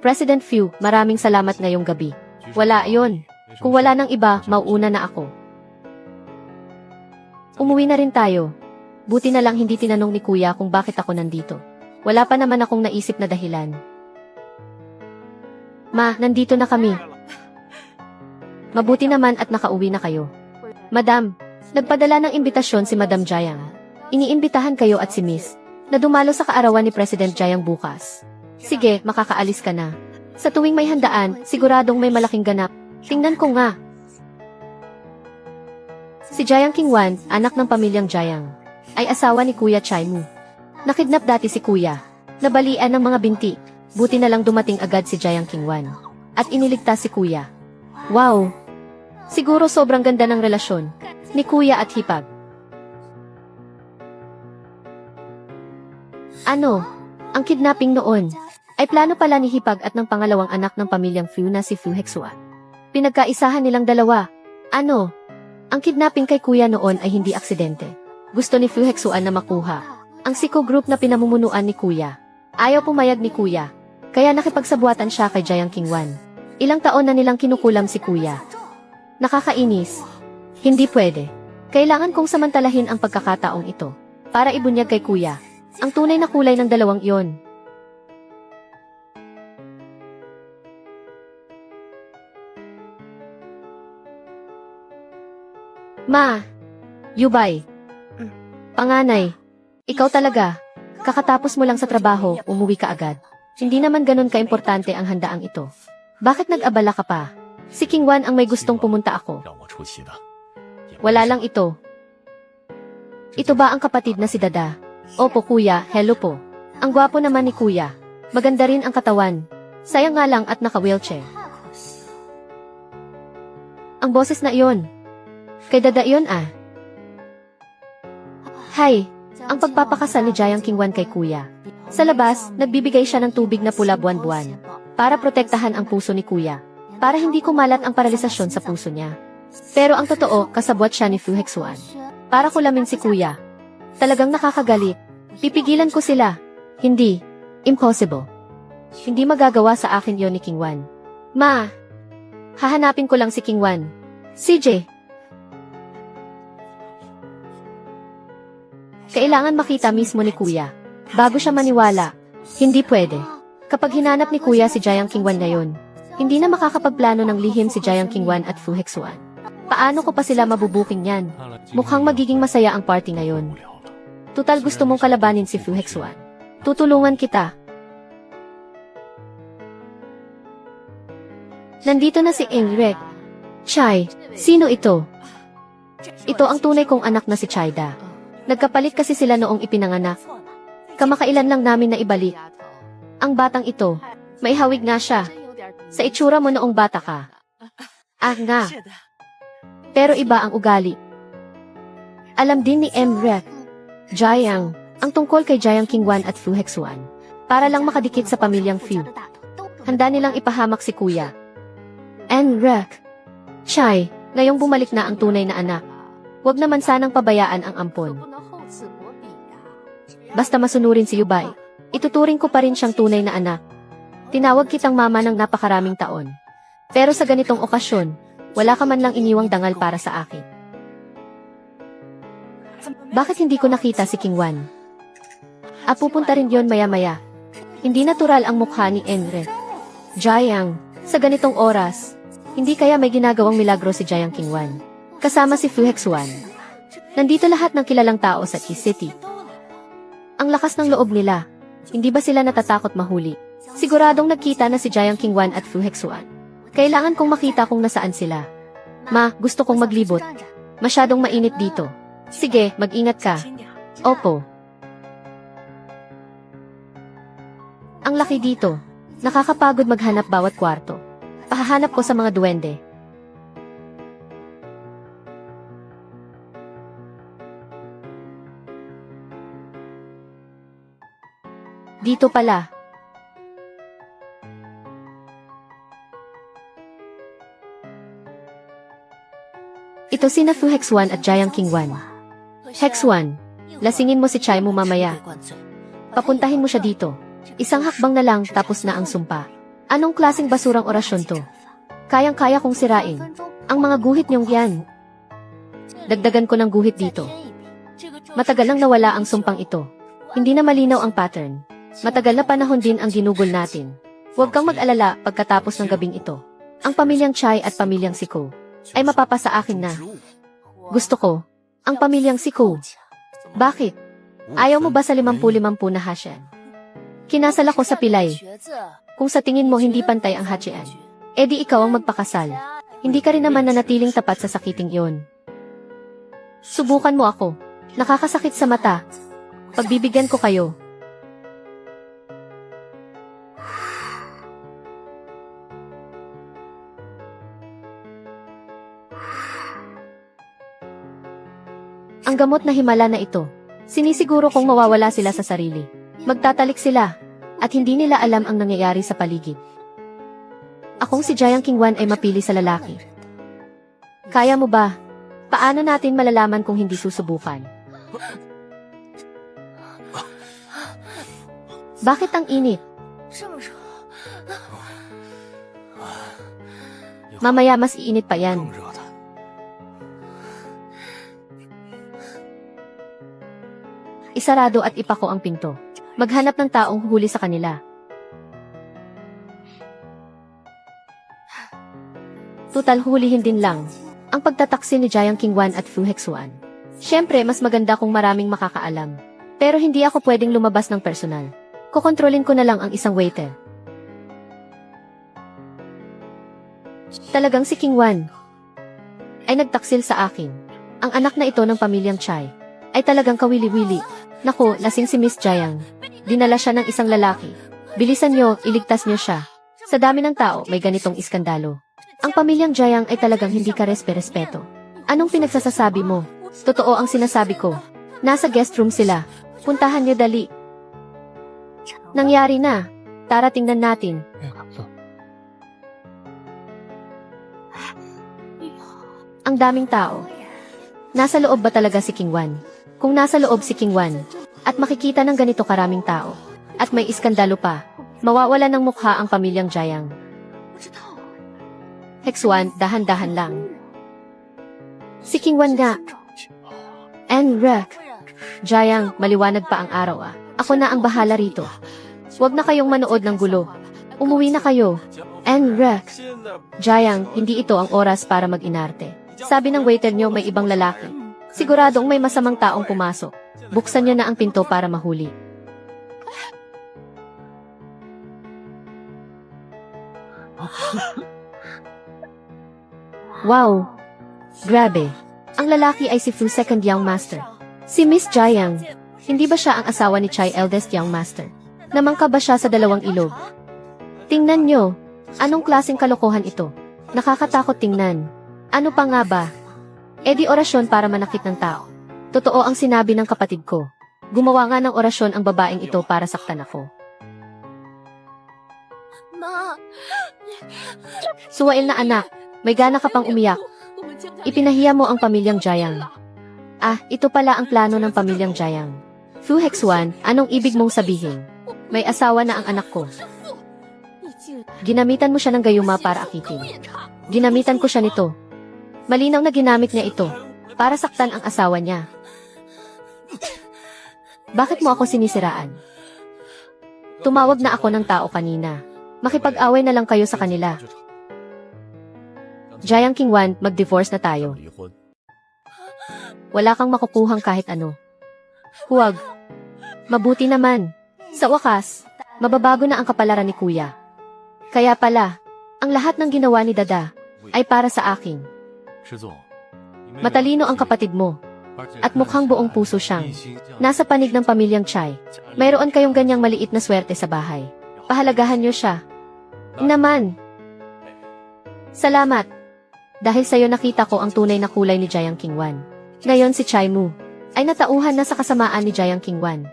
Speaker 1: President Fu, maraming salamat ngayong gabi. Wala yon. Kung wala nang iba, mauuna na ako. Umuwi na rin tayo. Buti na lang hindi tinanong ni Kuya kung bakit ako nandito. Wala pa naman akong naisip na dahilan. Ma, nandito na kami. Mabuti naman at nakauwi na kayo. Madam, nagpadala ng imbitasyon si Madam Jayang. Iniimbitahan kayo at si Miss na dumalo sa kaarawan ni President Jayang bukas. Sige, makakaalis ka na. Sa tuwing may handaan, siguradong may malaking ganap. Tingnan ko nga. Si Jayang Kingwan, anak ng pamilyang Jayang, ay asawa ni Kuya Chai Mu. Nakidnap dati si Kuya. Nabalian ng mga binti. Buti na lang dumating agad si Jayang Kingwan. At iniligtas si Kuya. Wow! Siguro sobrang ganda ng relasyon ni Kuya at Hipag. Ano? Ang kidnapping noon ay plano pala ni Hipag at ng pangalawang anak ng pamilyang Fu na si Fu Hexua. Pinagkaisahan nilang dalawa. Ano? Ang kidnapping kay Kuya noon ay hindi aksidente. Gusto ni Fu Hexua na makuha ang Siko Group na pinamumunuan ni Kuya. Ayaw pumayag ni Kuya, kaya nakipagsabuatan siya kay Jayang Kingwan. Ilang taon na nilang kinukulam si Kuya. Nakakainis. Hindi pwede. Kailangan kong samantalahin ang pagkakataong ito para ibunyag kay Kuya ang tunay na kulay ng dalawang iyon. Ma! Yubay! Panganay! Ikaw talaga! Kakatapos mo lang sa trabaho, umuwi ka agad. Hindi naman ganun kaimportante ang handaang ito. Bakit nag-abala ka pa? Si Kingwan ang may gustong pumunta ako. Wala lang ito. Ito ba ang kapatid na si Dada? Opo Kuya, hello po. Ang gwapo naman ni Kuya. Maganda rin ang katawan. Sayang nga lang at naka-wheelchair. Ang boses na iyon. Kay Dada iyon ah. Hay, ang pagpapakasal ni Jayang Kingwan kay Kuya. Sa labas, nagbibigay siya ng tubig na pula buwan-buwan para protektahan ang puso ni Kuya. Para hindi kumalat ang paralisasyon sa puso niya. Pero ang totoo, kasabwat siya ni Fu Hexuan. Para kulamin si Kuya. Talagang nakakagalit. Pipigilan ko sila. Hindi. Impossible. Hindi magagawa sa akin yon ni Kingwan. Ma! Hahanapin ko lang si Kingwan. CJ! Kailangan makita mismo ni Kuya. Bago siya maniwala. Hindi pwede. Kapag hinanap ni Kuya si Jayang Kingwan ngayon, hindi na makakapagplano ng lihim si Jayang Kingwan at Fu Hexuan. Paano ko pa sila mabubuking yan? Mukhang magiging masaya ang party ngayon. Tutal gusto mong kalabanin si Fu Hexuan. Tutulungan kita. Nandito na si Ingrid. Chai, sino ito? Ito ang tunay kong anak na si Chaida. Nagkapalit kasi sila noong ipinanganak. Kamakailan lang namin na ibalik. Ang batang ito, maihawig nga siya. Sa itsura mo noong bata ka. Ah nga. Pero iba ang ugali. Alam din ni Rek, Jiang, ang tungkol kay Jiang Qingwan at Fu Hexuan. Para lang makadikit sa pamilyang Fu. Handa nilang ipahamak si Kuya. Rek, Chai, ngayong bumalik na ang tunay na anak. Huwag naman sanang pabayaan ang ampon. Basta masunurin si Yubay, ituturing ko pa rin siyang tunay na anak. Tinawag kitang mama ng napakaraming taon. Pero sa ganitong okasyon, wala ka man lang iniwang dangal para sa akin. Bakit hindi ko nakita si Qingwan? Pupunta rin yon maya-maya. Hindi natural ang mukha ni Enre. Jiang, sa ganitong oras, hindi kaya may ginagawang milagro si Jiang Qingwan. Kasama si Fu Hexuan. Nandito lahat ng kilalang tao sa Qi City. Ang lakas ng loob nila. Hindi ba sila natatakot mahuli? Siguradong nagkita na si Jiang Qingwan at Fu Hexuan. Kailangan kong makita kung nasaan sila. Ma, gusto kong maglibot. Masyadong mainit dito. Sige, mag-ingat ka. Opo. Ang laki dito. Nakakapagod maghanap bawat kwarto. Pahahanap ko sa mga duwende. Dito pala. Ito sina Fu Hexuan at Jiang Qingwan. Hexuan, lasingin mo si Chai mo mamaya. Papuntahin mo siya dito. Isang hakbang na lang tapos na ang sumpa. Anong klaseng basurang orasyon to? Kayang-kaya kong sirain. Ang mga guhit niyong yan. Dagdagan ko ng guhit dito. Matagal nang nawala ang sumpang ito. Hindi na malinaw ang pattern. Matagal na panahon din ang ginugol natin. Huwag kang mag-alala pagkatapos ng gabing ito. Ang pamilyang Chai at pamilyang Siko ay mapapasa akin na. Gusto ko, ang pamilyang Siko. Bakit? Ayaw mo ba sa 50-50 na Hasyan? Kinasal ako sa pilay. Kung sa tingin mo hindi pantay ang Hachian, edi ikaw ang magpakasal. Hindi ka rin naman nanatiling tapat sa sakiting iyon. Subukan mo ako. Nakakasakit sa mata. Pagbibigyan ko kayo. Ang gamot na himala na ito, sinisiguro kong mawawala sila sa sarili. Magtatalik sila, at hindi nila alam ang nangyayari sa paligid. Akong si Jiang Qingwan ay mapili sa lalaki. Kaya mo ba? Paano natin malalaman kung hindi susubukan? Bakit ang init? Mamaya mas iinit pa yan. Isarado at ipako ang pinto. Maghanap ng taong huli sa kanila. Tutal hulihin din lang ang pagtataksin ni Jiang Qingwan at Fu Hexuan. Siyempre, mas maganda kung maraming makakaalam. Pero hindi ako pwedeng lumabas ng personal. Kukontrolin ko na lang ang isang waiter. Talagang si Qingwan ay nagtaksil sa akin. Ang anak na ito ng pamilyang Chai ay talagang kawili-wili. Naku, lasing si Miss Jiang. Dinala siya ng isang lalaki. Bilisan niyo, iligtas niyo siya. Sa dami ng tao, may ganitong iskandalo. Ang pamilyang Jiang ay talagang hindi ka respeto. Anong pinagsasasabi mo? Totoo ang sinasabi ko. Nasa guest room sila. Puntahan niyo dali. Nangyari na. Tara tingnan natin. Ang daming tao. Nasa loob ba talaga si Qingwan? Kung nasa loob si Qingwan, at makikita ng ganito karaming tao, at may iskandalo pa, mawawala ng mukha ang pamilyang Jiang. Hexuan, dahan-dahan lang. Si Qingwan nga. Rek. Jiang, maliwanag pa ang araw ah. Ako na ang bahala rito. Huwag na kayong manood ng gulo. Umuwi na kayo. Rek. Jiang, hindi ito ang oras para mag-inarte. Sabi ng waiter niyo may ibang lalaki. Siguradong may masamang taong pumasok. Buksan niyo na ang pinto para mahuli. Wow! Grabe! Ang lalaki ay si Fu Second Young Master. Si Miss Jiang. Hindi ba siya ang asawa ni Chai eldest young master? Namangka ba siya sa dalawang ilog? Tingnan nyo. Anong klaseng kalokohan ito? Nakakatakot tingnan. Ano pa nga ba? E di orasyon para manakit ng tao. Totoo ang sinabi ng kapatid ko. Gumawa nga ng orasyon ang babaeng ito para saktan ako. Suwail na anak, may gana ka pang umiyak. Ipinahiya mo ang pamilyang Jayang. Ah, ito pala ang plano ng pamilyang Jayang. Fu Hexuan, anong ibig mong sabihin? May asawa na ang anak ko. Ginamitan mo siya ng gayuma para akitin. Ginamitan ko siya nito. Malinaw na ginamit niya ito para saktan ang asawa niya. Bakit mo ako sinisiraan? Tumawag na ako ng tao kanina. Makipag-away na lang kayo sa kanila. Jayang Kingwan, mag-divorce na tayo. Wala kang makukuhang kahit ano. Huwag. Mabuti naman. Sa wakas, mababago na ang kapalaran ni Kuya. Kaya pala, ang lahat ng ginawa ni Dada ay para sa akin. Matalino ang kapatid mo. At mukhang buong puso siyang nasa panig ng pamilyang Chai. Mayroon kayong ganyang maliit na swerte sa bahay. Pahalagahan niyo siya. Naman. Salamat. Dahil sa'yo nakita ko ang tunay na kulay ni Jayang Kingwan. Ngayon si Chai Mu ay natauhan na sa kasamaan ni Jayang Kingwan.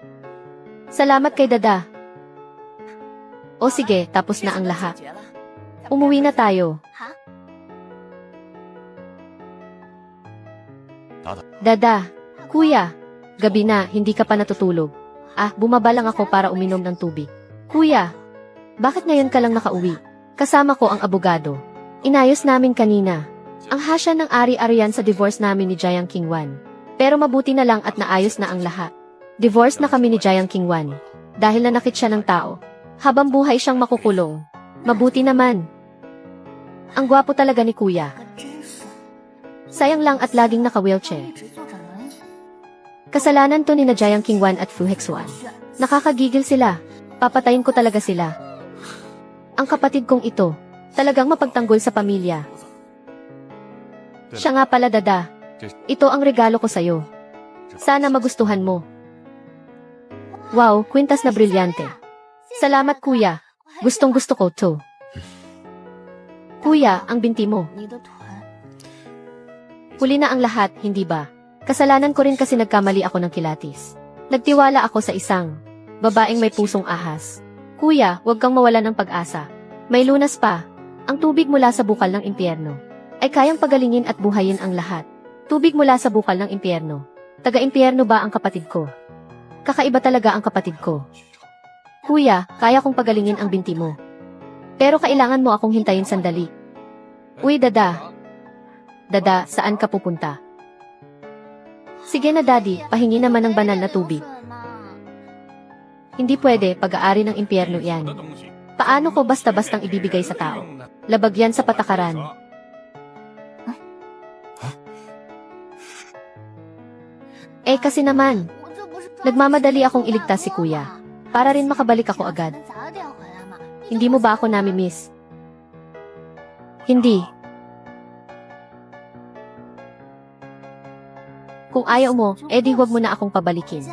Speaker 1: Salamat kay Dada. O sige, tapos na ang lahat. Umuwi na tayo. Dada, Kuya, gabi na, hindi ka pa natutulog. Ah, bumaba lang ako para uminom ng tubig. Kuya, bakit ngayon ka lang nakauwi? Kasama ko ang abogado. Inayos namin kanina. Ang hasya ng ari-arian sa divorce namin ni Jayang Kingwan. Pero mabuti na lang at naayos na ang lahat. Divorce na kami ni Jayang Kingwan. Dahil nanakit siya ng tao. Habang buhay siyang makukulong. Mabuti naman. Ang gwapo talaga ni Kuya. Sayang lang at laging naka-wheelchair. Kasalanan to ni na Jayang Kingwan at Fu Hexuan. Nakakagigil sila. Papatayin ko talaga sila. Ang kapatid kong ito, talagang mapagtanggol sa pamilya. Siya nga pala, Dada. Ito ang regalo ko sa'yo. Sana magustuhan mo. Wow, kwintas na brilyante. Salamat, Kuya. Gustong gusto ko to. Kuya, ang binti mo. Huli na ang lahat, hindi ba? Kasalanan ko rin kasi nagkamali ako ng kilatis. Nagtiwala ako sa isang babaeng may pusong ahas. Kuya, huwag kang mawala ng pag-asa. May lunas pa. Ang tubig mula sa bukal ng impyerno ay kayang pagalingin at buhayin ang lahat. Tubig mula sa bukal ng impyerno. Taga-impyerno ba ang kapatid ko? Kakaiba talaga ang kapatid ko. Kuya, kaya kong pagalingin ang binti mo. Pero kailangan mo akong hintayin sandali. Uy, Dada. Dada, saan ka pupunta? Sige na, Daddy, pahingi naman ng banal na tubig. Hindi pwede, pag-aari ng impyerno yan. Paano ko basta-bastang ibibigay sa tao? Labag yan sa patakaran. Eh kasi naman, nagmamadali akong iligtas si Kuya, para rin makabalik ako agad. Hindi mo ba ako nami-miss? Hindi. Kung ayaw mo, edi huwag mo na akong pabalikin.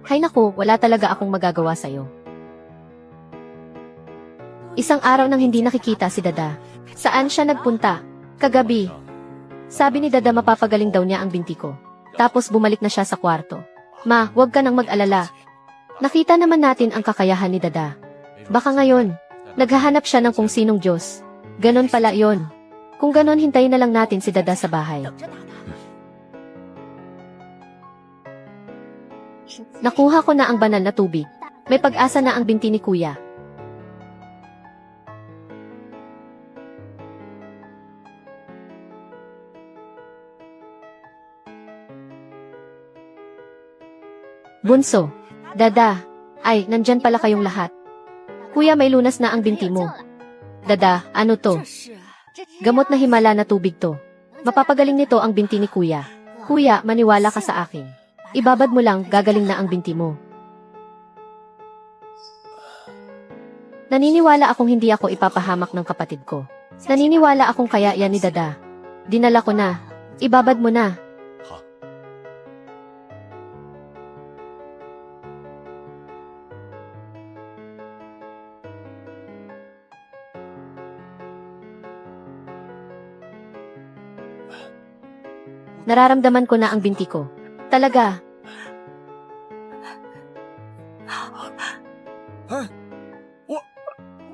Speaker 1: Hay naku, wala talaga akong magagawa sa'yo. Isang araw nang hindi nakikita si Dada. Saan siya nagpunta? Kagabi. Sabi ni Dada mapapagaling daw niya ang binti ko. Tapos bumalik na siya sa kwarto. Ma, huwag ka nang mag-alala. Nakita naman natin ang kakayahan ni Dada. Baka ngayon, naghahanap siya ng kung sinong Diyos. Ganon pala yon. Kung ganon, hintayin na lang natin si Dada sa bahay. Nakuha ko na ang banal na tubig. May pag-asa na ang binti ni Kuya. Bunso, Dada, ay, nandyan pala kayong lahat. Kuya, may lunas na ang binti mo. Dada, ano to? Gamot na himala na tubig to. Mapapagaling nito ang binti ni Kuya. Kuya, maniwala ka sa akin. Ibabad mo lang, gagaling na ang binti mo. Naniniwala akong hindi ako ipapahamak ng kapatid ko. Naniniwala akong kaya yan ni Dada. Dinala ko na. Ibabad mo na. Nararamdaman ko na ang binti ko. Talaga.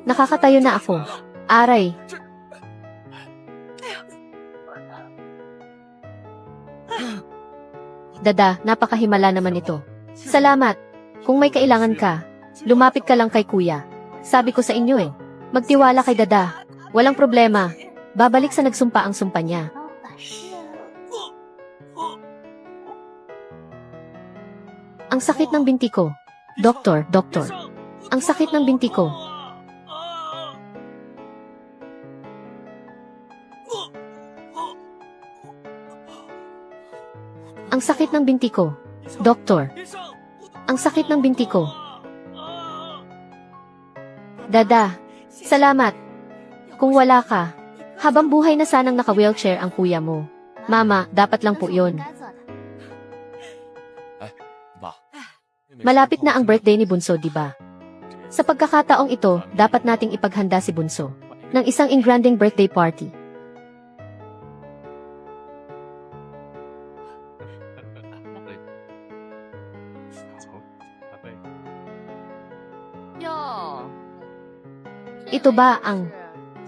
Speaker 1: Nakakatayo na ako. Aray. Dada, napakahimala naman ito. Salamat. Kung may kailangan ka, lumapit ka lang kay kuya. Sabi ko sa inyo eh. Magtiwala kay Dada. Walang problema. Babalik sa nagsumpa ang sumpa niya. Ang sakit ng binti ko. Doktor. Ang sakit ng binti ko. Ang sakit ng binti ko. Doktor. Ang sakit ng binti ko. Dada. Salamat. Kung wala ka, habang buhay na sanang naka-wheelchair ang kuya mo. Mama, dapat lang po yun. Malapit na ang birthday ni Bunso, di ba? Sa pagkakataong ito, dapat nating ipaghanda si Bunso ng isang engranding birthday party. Ito ba ang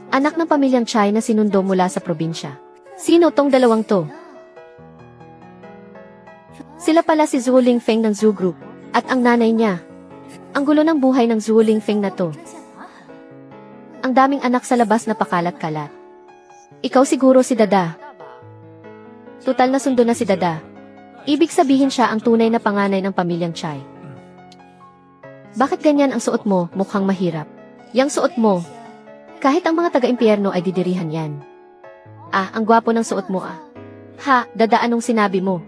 Speaker 1: anak ng pamilyang Chai na sinundo mula sa probinsya? Sino tong dalawang to? Sila pala si Zhu Lingfeng ng Zhu Group at ang nanay niya. Ang gulo ng buhay ng Zhu Lingfeng na to. Ang daming anak sa labas na pakalat-kalat. Ikaw siguro si Dada. Tutal na sundo na si Dada. Ibig sabihin siya ang tunay na panganay ng pamilyang Chai. Bakit ganyan ang suot mo, mukhang mahirap? Yang suot mo, kahit ang mga taga-impyerno ay didirihan yan. Ah, ang gwapo ng suot mo ah. Ha, Dada, anong sinabi mo?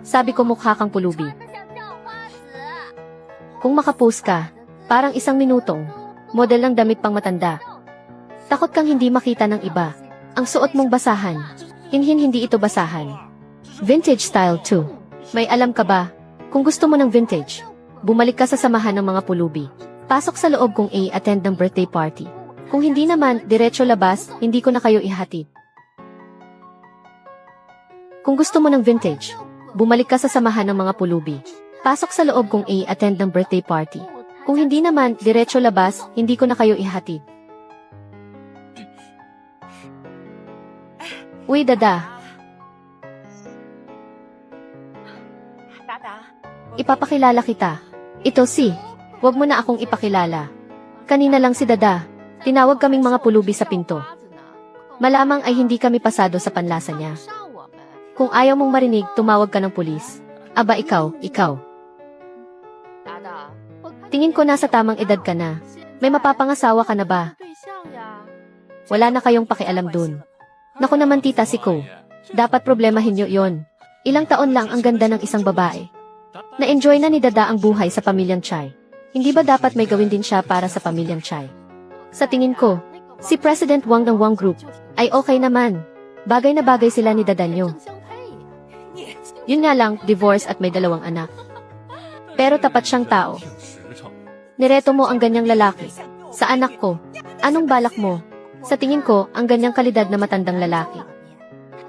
Speaker 1: Sabi ko mukha kang pulubi. Kung makapost ka, parang 1 minutong, model ng damit pang matanda. Takot kang hindi makita ng iba. Ang suot mong basahan. Hindi ito basahan. Vintage style too. May alam ka ba? Kung gusto mo ng vintage, bumalik ka sa samahan ng mga pulubi. Pasok sa loob kung attend ng birthday party. Kung hindi naman, diretso labas, hindi ko na kayo ihatid. Kung gusto mo ng vintage, bumalik ka sa samahan ng mga pulubi. Pasok sa loob kung attend ng birthday party. Kung hindi naman, diretso labas, hindi ko na kayo ihatid. Uy, Dada. Ipapakilala kita. Ito si. Huwag mo na akong ipakilala. Kanina lang si Dada. Tinawag kaming mga pulubi sa pinto. Malamang ay hindi kami pasado sa panlasa niya. Kung ayaw mong marinig, tumawag ka ng pulis. Aba ikaw. Tingin ko nasa tamang edad ka na. May mapapangasawa ka na ba? Wala na kayong pakialam dun. Naku naman tita si Ko. Dapat problemahin niyo yon. Ilang taon lang ang ganda ng isang babae. Na-enjoy na ni Dada ang buhay sa pamilyang Chai. Hindi ba dapat may gawin din siya para sa pamilyang Chai? Sa tingin ko, si President Wang ng Wang Group ay okay naman. Bagay na bagay sila ni Dada nyo. Yun nga lang, divorce at may 2 anak. Pero tapat siyang tao. Nireto mo ang ganyang lalaki. Sa anak ko, anong balak mo? Sa tingin ko, ang ganyang kalidad na matandang lalaki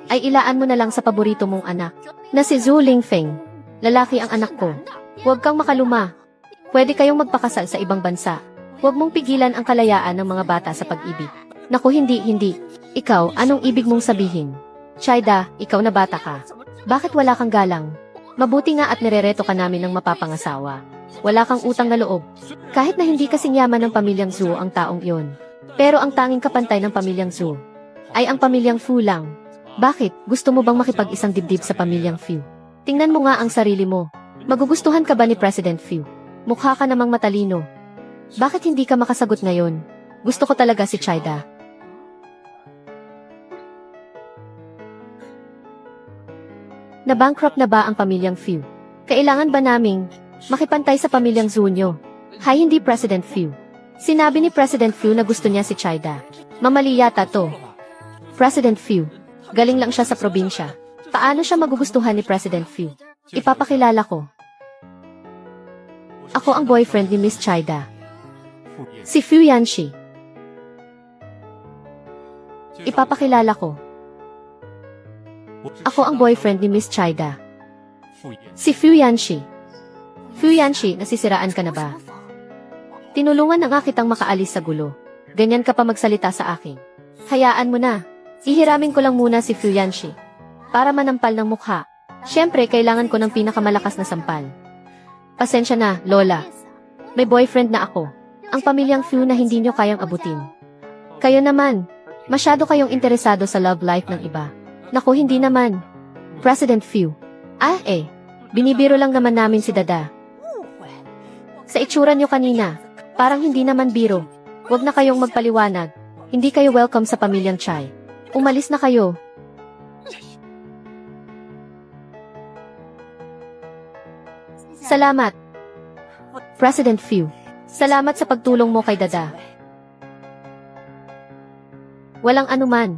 Speaker 1: ay ilaan mo na lang sa paborito mong anak, na si Zhu Lingfeng. Lalaki ang anak ko. Huwag kang makaluma. Pwede kayong magpakasal sa ibang bansa. Huwag mong pigilan ang kalayaan ng mga bata sa pag-ibig. Naku, hindi. Ikaw, anong ibig mong sabihin? Chaida, ikaw na bata ka. Bakit wala kang galang? Mabuti nga at nirereto ka namin ng mapapangasawa. Wala kang utang na loob. Kahit na hindi kasing yaman ng pamilyang Zhu ang taong iyon. Pero ang tanging kapantay ng pamilyang Zhu ay ang pamilyang Fu lang. Bakit? Gusto mo bang makipag-isang dibdib sa pamilyang Fu? Tingnan mo nga ang sarili mo. Magugustuhan ka ba ni President Fu? Mukha ka namang matalino. Bakit hindi ka makasagot ngayon? Gusto ko talaga si Chaida. Na-bankrupt na ba ang pamilyang Fu? Kailangan ba naming makipantay sa pamilyang Zhu nyo? Hay, hindi President Fu. Sinabi ni President Fu na gusto niya si Chaida. Mamali yata to. President Fu, galing lang siya sa probinsya. Paano siya magugustuhan ni President Fu? Ipapakilala ko. Ako ang boyfriend ni Miss Chaida. Si Fu Yanxi. Ipapakilala ko. Ako ang boyfriend ni Miss Chida. Si Fu Yanxi. Fu Yanxi, nasisiraan ka na ba? Tinulungan na nga kitang makaalis sa gulo. Ganyan ka pa magsalita sa akin. Hayaan mo na. Ihiramin ko lang muna si Fu Yanxi. Para manampal ng mukha. Siyempre, kailangan ko ng pinakamalakas na sampal. Pasensya na, Lola. May boyfriend na ako. Ang pamilyang Fu na hindi nyo kayang abutin. Kayo naman. Masyado kayong interesado sa love life ng iba. Naku, hindi naman. President Fu. Binibiro lang naman namin si Dada. Sa itsura nyo kanina, parang hindi naman biro. Huwag na kayong magpaliwanag. Hindi kayo welcome sa pamilyang Chai. Umalis na kayo. Salamat, President Fu. Salamat sa pagtulong mo kay Dada. Walang anuman.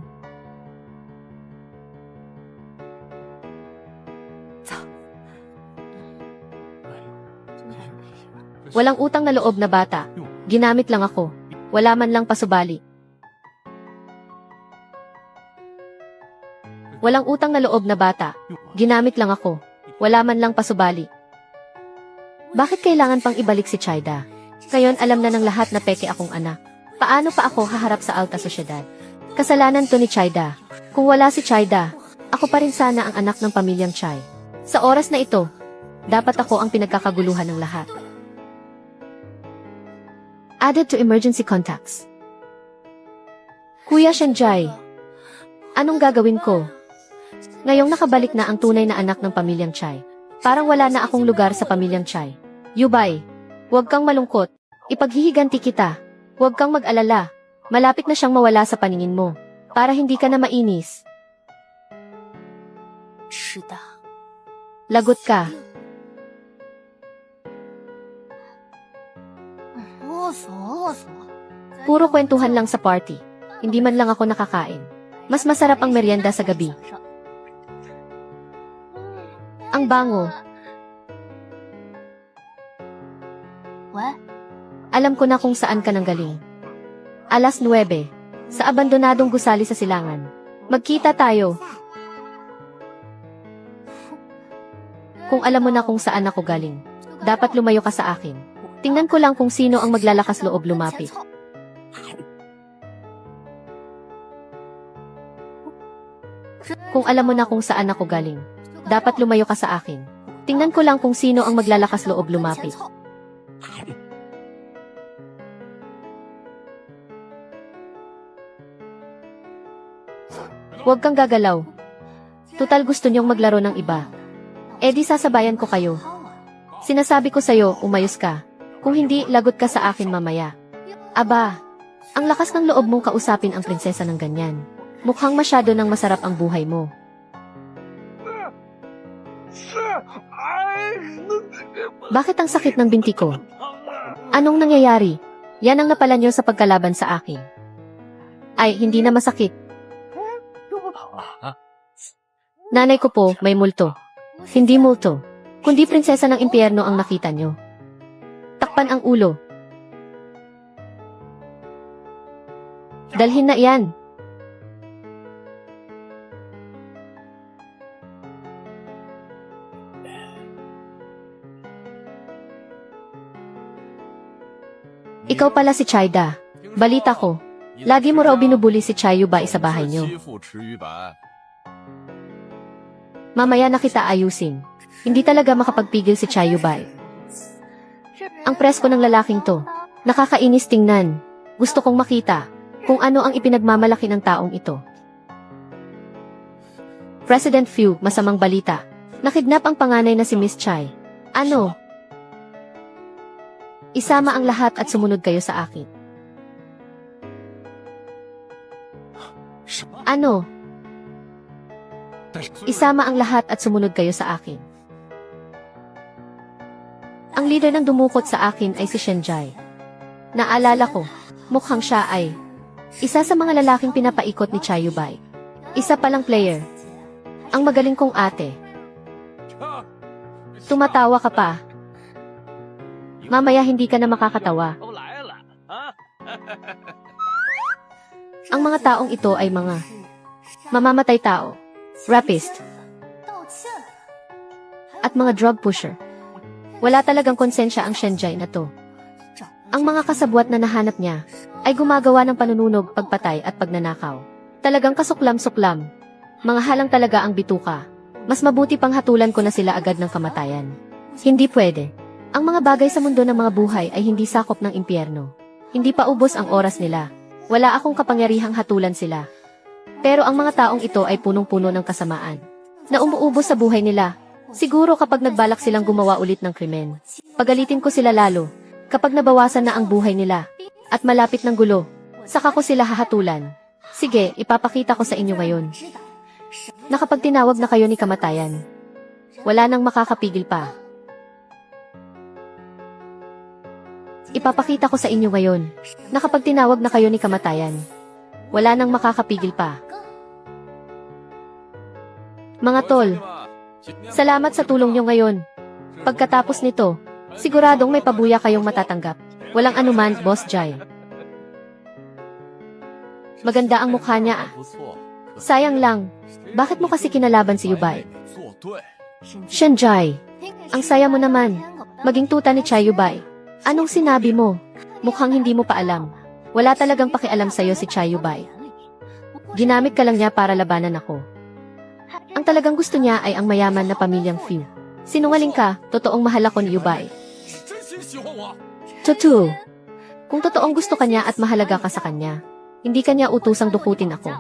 Speaker 1: Walang utang na loob na bata. Ginamit lang ako. Wala man lang pasubali. Walang utang na loob na bata. Ginamit lang ako. Wala man lang pasubali. Bakit kailangan pang ibalik si Chida? Ngayon alam na ng lahat na peke akong anak. Paano pa ako haharap sa alta sosyedad? Kasalanan to ni Chida. Kung wala si Chida, ako pa rin sana ang anak ng pamilyang Chai. Sa oras na ito, dapat ako ang pinagkakaguluhan ng lahat. Added to emergency contacts. Kuya Shenjai, anong gagawin ko? Ngayong nakabalik na ang tunay na anak ng pamilyang Chai. Parang wala na akong lugar sa pamilyang Chai. Yubay, huwag kang malungkot. Ipaghihiganti kita. Huwag kang mag-alala. Malapit na siyang mawala sa paningin mo. Para hindi ka na mainis. Lagot ka. Puro kwentuhan lang sa party. Hindi man lang ako nakakain. Mas masarap ang merienda sa gabi. Ang bango. Alam ko na kung saan ka nanggaling. Alas 9. Sa abandonadong gusali sa silangan. Magkita tayo. Kung alam mo na kung saan ako galing, dapat lumayo ka sa akin. Tingnan ko lang kung sino ang maglalakas loob lumapit. Kung alam mo na kung saan ako galing, dapat lumayo ka sa akin. Tingnan ko lang kung sino ang maglalakas loob lumapit. Huwag kang gagalaw. Tutal gusto niyong maglaro ng iba. Di sasabayan ko kayo. Sinasabi ko sa'yo, umayos ka. Kung hindi, lagot ka sa akin mamaya. Aba, ang lakas ng loob mong kausapin ang prinsesa ng ganyan. Mukhang masyado nang masarap ang buhay mo. Bakit ang sakit ng binti ko? Anong nangyayari? Yan ang napala niyo sa pagkalaban sa akin. Ay, hindi na masakit. Nanay ko po, may multo. Hindi multo, kundi prinsesa ng impyerno ang nakita niyo. Takpan ang ulo. Dalhin na iyan. Ikaw pala si Chida. Balita ko, lagi mo raw binubuli si Chayubai sa bahay niyo. Mamaya na kita ayusin. Hindi talaga makapagpigil si Chayubai. Ang presko ng lalaking to. Nakakainis tingnan. Gusto kong makita kung ano ang ipinagmamalaki ng taong ito. President Fu, masamang balita. Nakidnap ang panganay na si Miss Chai. Ano? Isama ang lahat at sumunod kayo sa akin. Ano? Isama ang lahat at sumunod kayo sa akin. Ang leader ng dumukot sa akin ay si Shenjai. Naalala ko, mukhang siya ay isa sa mga lalaking pinapaikot ni Chayubai. Isa palang player. Ang magaling kong ate. Tumatawa ka pa. Mamaya hindi ka na makakatawa. Ang mga taong ito ay mga mamamatay tao. rapist, at mga drug pusher. Wala talagang konsensya ang Shenjai na to. Ang mga kasabwat na nahanap niya ay gumagawa ng panununog, pagpatay at pagnanakaw. Talagang kasuklam-suklam. Mga halang talaga ang bituka. Mas mabuti pang hatulan ko na sila agad ng kamatayan. Hindi pwede. Ang mga bagay sa mundo ng mga buhay ay hindi sakop ng impyerno. Hindi pa ubos ang oras nila. Wala akong kapangyarihang hatulan sila. Pero ang mga taong ito ay punong-puno ng kasamaan na umuubos sa buhay nila. Siguro kapag nagbalak silang gumawa ulit ng krimen. Pagalitin ko sila lalo kapag nabawasan na ang buhay nila at malapit ng gulo. Saka ko sila hahatulan. Sige, ipapakita ko sa inyo ngayon. Na kapag tinawag na kayo ni kamatayan, wala nang makakapigil pa. Ipapakita ko sa inyo ngayon na kapag tinawag na kayo ni kamatayan, wala nang makakapigil pa. Mga tol, salamat sa tulong nyo ngayon. Pagkatapos nito, siguradong may pabuya kayong matatanggap. Walang anuman, Boss Jai. Maganda ang mukha niya ah. Sayang lang, bakit mo kasi kinalaban si Yubay? Shenjai, ang saya mo naman. Maging tuta ni Chai Yubay. Anong sinabi mo? Mukhang hindi mo pa alam. Wala talagang pakialam sa'yo si Chai Yubay. Ginamit ka lang niya para labanan ako. Ang talagang gusto niya ay ang mayaman na pamilyang Fu. Sinungaling ka, totoong mahal ako ni Yubay. Totoo. Kung totoong gusto ka niya at mahalaga ka sa kanya, hindi ka niya utusang dukutin ako.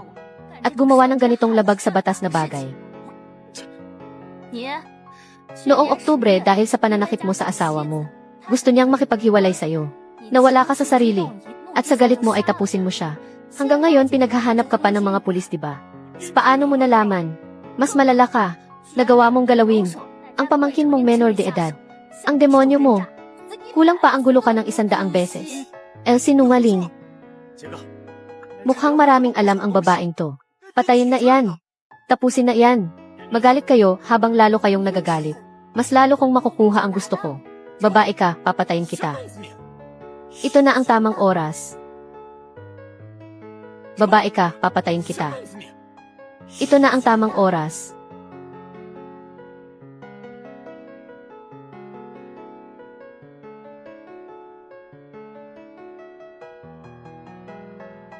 Speaker 1: At gumawa ng ganitong labag sa batas na bagay. Noong Oktubre dahil sa pananakit mo sa asawa mo, gusto niyang makipaghiwalay sa'yo. Nawala ka sa sarili, at sa galit mo ay tapusin mo siya. Hanggang ngayon pinaghahanap ka pa ng mga pulis, diba? Paano mo nalaman? Mas malala ka, nagawa mong galawin, ang pamangkin mong menor de edad. Ang demonyo mo, kulang pa ang gulo ka ng 100 beses. Sinungaling. Mukhang maraming alam ang babaeng to. Patayin na iyan. Tapusin na iyan. Magalit kayo habang lalo kayong nagagalit. Mas lalo kong makukuha ang gusto ko. Babae ka, papatayin kita. Ito na ang tamang oras. Babae ka, papatayin kita. Ito na ang tamang oras.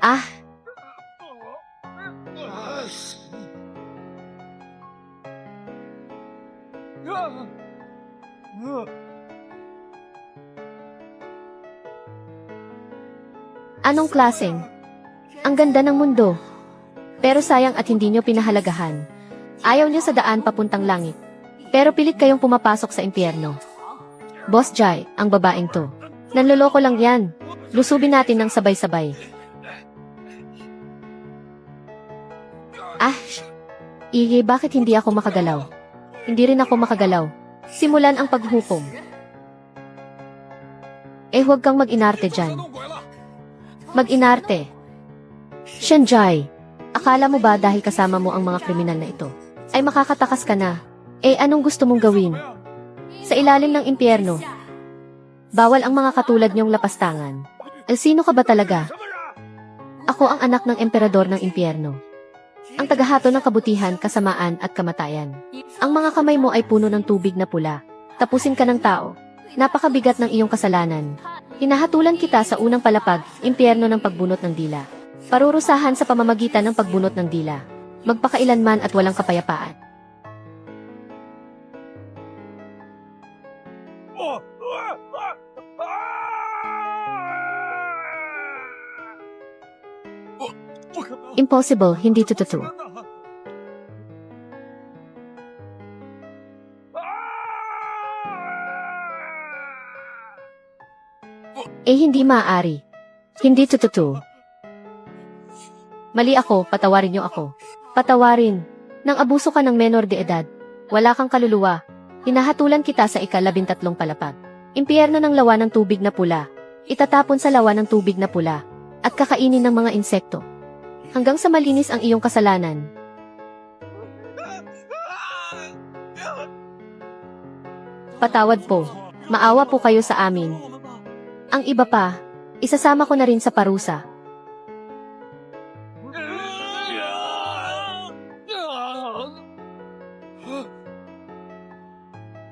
Speaker 1: Ah! Anong klaseng? Ang ganda ng mundo. Pero sayang at hindi nyo pinahalagahan. Ayaw nyo sa daan papuntang langit. Pero pilit kayong pumapasok sa impyerno. Boss Jai, ang babaeng to. Nanloloko lang yan. Lusubin natin ng sabay-sabay. Bakit hindi ako makagalaw? Hindi rin ako makagalaw. Simulan ang paghukom. Huwag kang mag-inarte dyan. Mag-inarte. Shenjai, akala mo ba dahil kasama mo ang mga kriminal na ito, ay makakatakas ka na? Anong gusto mong gawin? Sa ilalim ng impyerno, bawal ang mga katulad niyong lapastangan. Sino ka ba talaga? Ako ang anak ng emperador ng impyerno. Ang tagahato ng kabutihan, kasamaan at kamatayan. Ang mga kamay mo ay puno ng tubig na pula. Tapusin ka ng tao. Napakabigat ng iyong kasalanan. Hinahatulan kita sa unang palapag, impyerno ng pagbunot ng dila. Parurusahan sa pamamagitan ng pagbunot ng dila. Magpakailanman at walang kapayapaan. Impossible, hindi to totoo. Hindi maaari. Hindi to totoo. Mali ako, patawarin niyo ako. Patawarin. Nang abuso ka ng menor de edad. Wala kang kaluluwa. Hinahatulan kita sa ika-13 palapag. Impyerno ng lawa ng tubig na pula. Itatapon sa lawa ng tubig na pula. At kakainin ng mga insekto. Hanggang sa malinis ang iyong kasalanan. Patawad po. Maawa po kayo sa amin. Ang iba pa, isasama ko na rin sa parusa.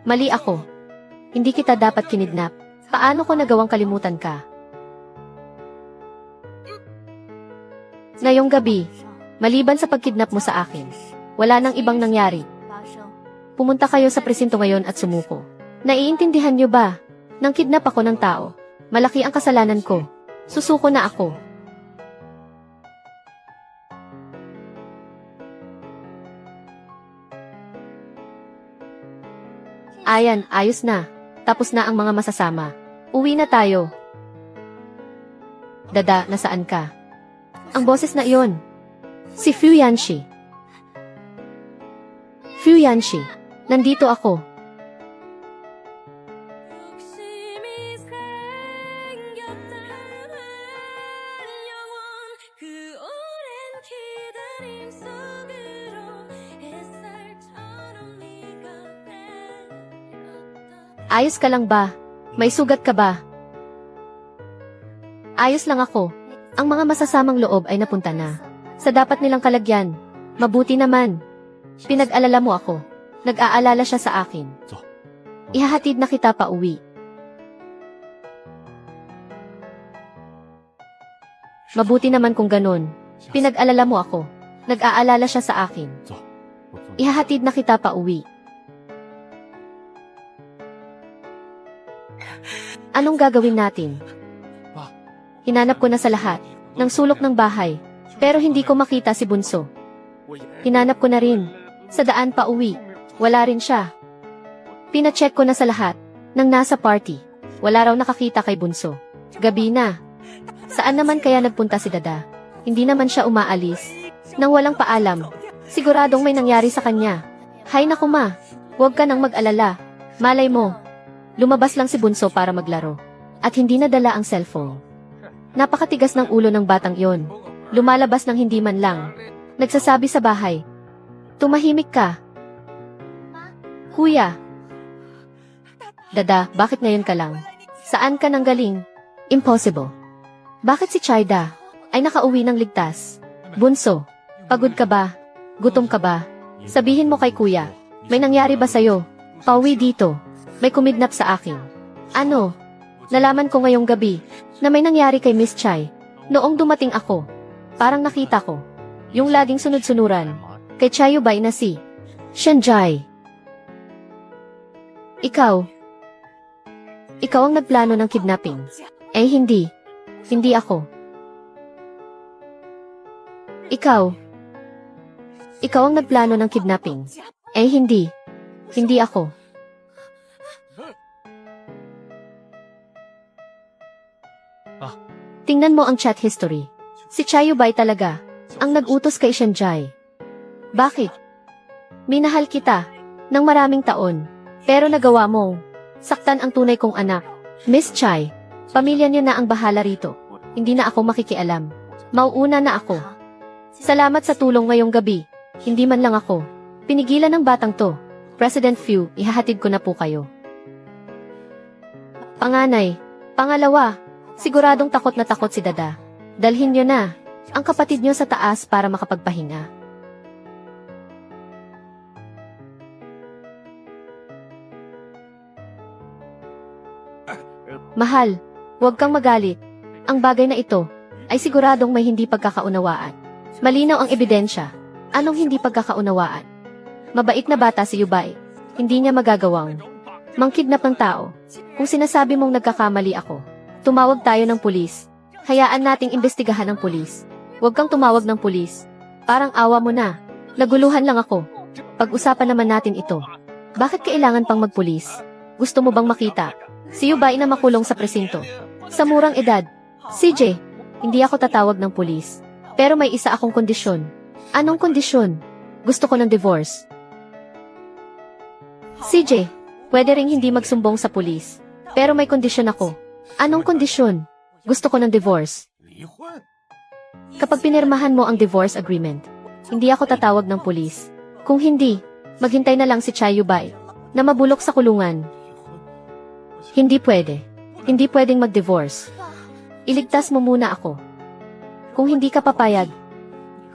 Speaker 1: Mali ako. Hindi kita dapat kinidnap. Paano ko nagawang kalimutan ka? Ngayong gabi, maliban sa pagkidnap mo sa akin, wala nang ibang nangyari. Pumunta kayo sa presinto ngayon at sumuko. Naiintindihan niyo ba? Nang kidnap ako ng tao, malaki ang kasalanan ko. Susuko na ako. Ayan, ayos na. Tapos na ang mga masasama. Uwi na tayo. Dada, nasaan ka? Ang boses na iyon. Si Fu Yanxi. Fu Yanxi, nandito ako. Ayos ka lang ba? May sugat ka ba? Ayos lang ako. Ang mga masasamang loob ay napunta na. Sa dapat nilang kalagyan. Mabuti naman. Pinag-alala mo ako. Nag-aalala siya sa akin. Ihahatid na kita pa uwi. Mabuti naman kung ganon. Pinag-alala mo ako. Nag-aalala siya sa akin. Ihahatid na kita pa uwi. Anong gagawin natin? Hinanap ko na sa lahat ng sulok ng bahay, pero hindi ko makita si Bunso. Hinanap ko na rin sa daan pa uwi. Wala rin siya. Pina-check ko na sa lahat ng nasa party. Wala raw nakakita kay Bunso. Gabi na. Saan naman kaya nagpunta si Dada? Hindi naman siya umaalis nang walang paalam. Siguradong may nangyari sa kanya. Hay naku ma, huwag ka nang mag-alala. Malay mo, lumabas lang si Bunso para maglaro. At hindi nadala ang cellphone. Napakatigas ng ulo ng batang iyon. Lumalabas ng hindi man lang. Nagsasabi sa bahay. Tumahimik ka. Kuya. Dada, bakit ngayon ka lang? Saan ka nang galing? Impossible. Bakit si Chayda ay nakauwi ng ligtas? Bunso, pagod ka ba? Gutom ka ba? Sabihin mo kay kuya. May nangyari ba sa'yo? Pauwi dito. May kumidnap sa akin. Ano? Nalaman ko ngayong gabi na may nangyari kay Miss Chai. Noong dumating ako, parang nakita ko yung laging sunod-sunuran kay Chayubay na si Shenjai. Ikaw ang nagplano ng kidnapping. Eh hindi. Hindi ako. Ikaw ang nagplano ng kidnapping. Eh hindi. Hindi ako. Tingnan mo ang chat history. Si Chayubay talaga ang nag-utos kay Shenjai. Bakit? Minahal kita ng maraming taon, pero nagawa mong saktan ang tunay kong anak. Miss Chai, pamilya niyo na ang bahala rito. Hindi na ako makikialam. Mauuna na ako. Salamat sa tulong ngayong gabi. Hindi man lang ako pinigilan ng batang to. President Fu, ihahatid ko na po kayo. Panganay, pangalawa, siguradong takot na takot si Dada. Dalhin niyo na ang kapatid niyo sa taas para makapagpahinga. Mahal, huwag kang magalit. Ang bagay na ito ay siguradong may hindi pagkakaunawaan. Malinaw ang ebidensya. Anong hindi pagkakaunawaan? Mabait na bata si Yubay. Hindi niya magagawang mangkidnap ng tao. Kung sinasabi mong nagkakamali ako, tumawag tayo ng pulis. Hayaan nating imbestigahan ng pulis. Huwag kang tumawag ng pulis. Parang awa mo na. Naguluhan lang ako. Pag-usapan naman natin ito. Bakit kailangan pang magpulis? Gusto mo bang makita si Yubay na makulong sa presinto? Sa murang edad. CJ, hindi ako tatawag ng pulis. Pero may isa akong kondisyon. Anong kondisyon? Gusto ko ng divorce. CJ, pwede ring hindi magsumbong sa pulis. Pero may kondisyon ako. Anong kondisyon? Gusto ko ng divorce. Kapag pinirmahan mo ang divorce agreement, hindi ako tatawag ng pulis. Kung hindi, maghintay na lang si Chayubay na mabulok sa kulungan. Hindi pwede. Hindi pwedeng mag-divorce. Iligtas mo muna ako. Kung hindi ka papayag,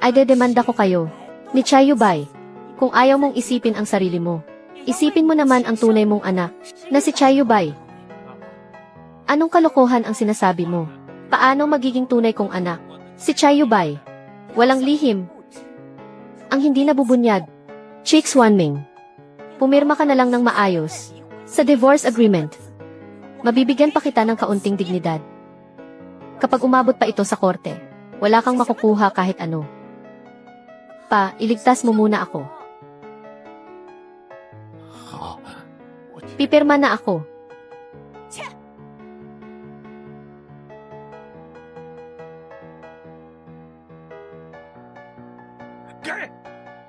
Speaker 1: ay dedemanda ko kayo ni Chayubay. Kung ayaw mong isipin ang sarili mo, Isipin mo naman ang tunay mong anak, na si Chai Yubay. Anong kalokohan ang sinasabi mo? Paano magiging tunay kong anak? Si Chai Yubay. Walang lihim. Ang hindi nabubunyag. Chicks Wanming. Pumirma ka na lang ng maayos. Sa divorce agreement. Mabibigyan pa kita ng kaunting dignidad. Kapag umabot pa ito sa korte, wala kang makukuha kahit ano. Iligtas mo muna ako. Pipirma na ako.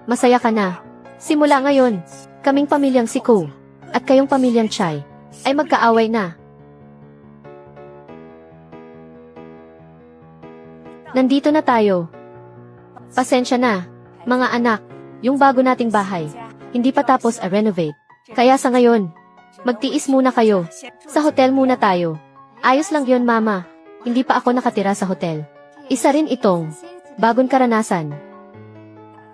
Speaker 1: Masaya ka na. Simula ngayon, kaming pamilyang si Ko at kayong pamilyang Chai ay magkaaway na. Nandito na tayo. Pasensya na, mga anak, yung bago nating bahay, hindi pa tapos renovate. Kaya sa ngayon, magtiis muna kayo. Sa hotel muna tayo. Ayos lang yon, mama. Hindi pa ako nakatira sa hotel. Isa rin itong bagong karanasan.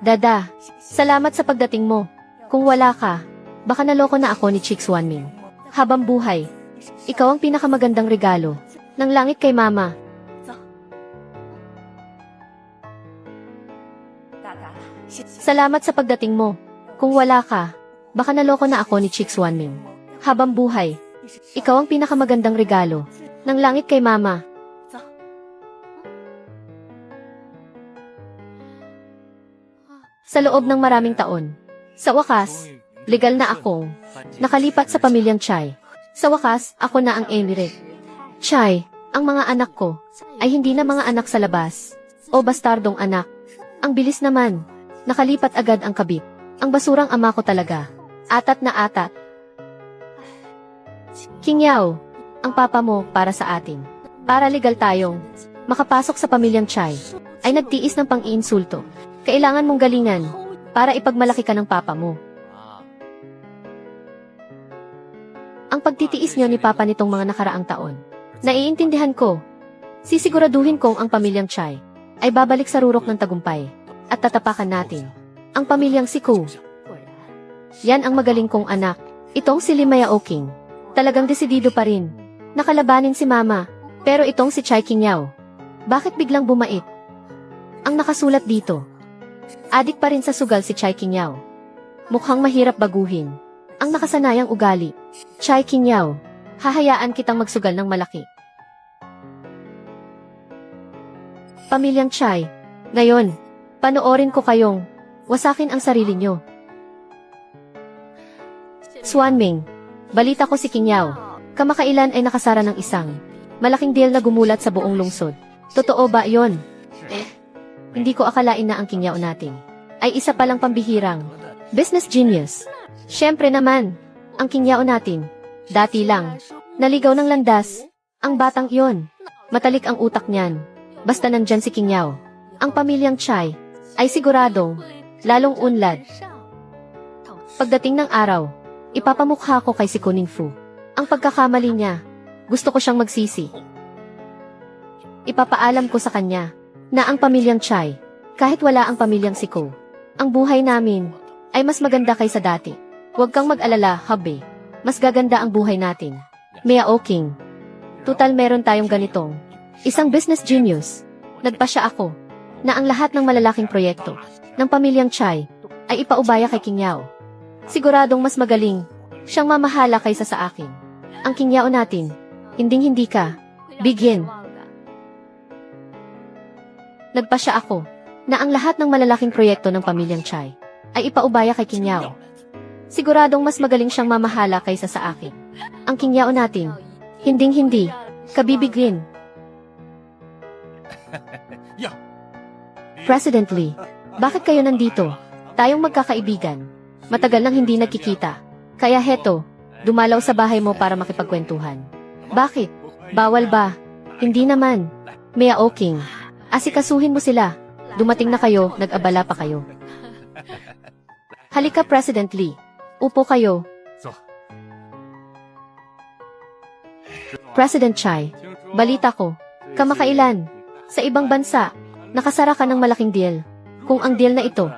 Speaker 1: Dada, salamat sa pagdating mo. Kung wala ka, baka naloko na ako ni Chicks Wanming. Habang buhay, ikaw ang pinakamagandang regalo ng langit kay mama. Salamat sa pagdating mo. Kung wala ka, baka naloko na ako ni Chicks Wanming. Habang buhay, ikaw ang pinakamagandang regalo ng langit kay mama. Sa loob ng maraming taon, sa wakas, legal na akong nakalipat sa pamilyang Chai. Sa wakas, ako na ang emirate. Chai, ang mga anak ko ay hindi na mga anak sa labas o bastardong anak. Ang bilis naman, nakalipat agad ang kabit. Ang basurang ama ko talaga. Atat na atat. King Yao, ang papa mo para sa atin. Para legal tayong makapasok sa pamilyang Chai, ay nagtiis ng pang-iinsulto. Kailangan mong galingan para ipagmalaki ka ng papa mo. Ang pagtitiis niyo ni papa nitong mga nakaraang taon, naiintindihan ko. Sisiguraduhin kong ang pamilyang Chai ay babalik sa rurok ng tagumpay at tatapakan natin ang pamilyang si Ko. Yan ang magaling kong anak. Itong si Limaya Oking. Talagang desidido pa rin. Nakalabanin si mama. Pero itong si Chai King Yao, bakit biglang bumait? Ang nakasulat dito, adik pa rin sa sugal si Chai King Yao. Mukhang mahirap baguhin ang nakasanayang ugali. Chai King Yao, hahayaan kitang magsugal ng malaki. Pamilyang Chai, ngayon, panoorin ko kayong wasakin ang sarili nyo. Swanming, balita ko si King Yao, kamakailan ay nakasara ng isang malaking deal na gumulat sa buong lungsod. Totoo ba yon? Hindi ko akalain na ang King Yao natin ay isa palang pambihirang business genius. Siyempre naman, ang King Yao natin, dati lang, naligaw ng landas. Ang batang iyon, matalik ang utak niyan. Basta nandyan si King Yao, ang pamilyang Chai ay siguradong lalong unlad. Pagdating ng araw, ipapamukha ko kay si Kuning Fu ang pagkakamali niya. Gusto ko siyang magsisi. Ipapaalam ko sa kanya na ang pamilyang Chai, kahit wala ang pamilyang si Ko, ang buhay namin ay mas maganda kaysa dati. Huwag kang mag-alala, hubby. Mas gaganda ang buhay natin. Mia Oking. Tutal meron tayong ganitong isang business genius. Nagpasya ako na ang lahat ng malalaking proyekto ng pamilyang Chai ay ipaubaya kay King Yao. Siguradong mas magaling siyang mamahala kaysa sa akin. Ang King Yao natin, hinding-hindi ka. Begin. Nagpasya ako na ang lahat ng malalaking proyekto ng pamilyang Chai ay ipaubaya kay King Yao. Siguradong mas magaling siyang mamahala kaysa sa akin. Ang King Yao natin, hinding-hindi, kabibigin. President Lee, bakit kayo nandito? Tayong magkakaibigan. Matagal nang hindi nagkikita. Kaya heto, dumalaw sa bahay mo para makipagkwentuhan. Bakit? Bawal ba? Hindi naman. Mia Oking, asikasuhin mo sila. Dumating na kayo, nag-abala pa kayo. Halika, President Lee. Upo kayo. President Chai, balita ko, kamakailan, sa ibang bansa, nakasara ka ng malaking deal. Kung ang deal na ito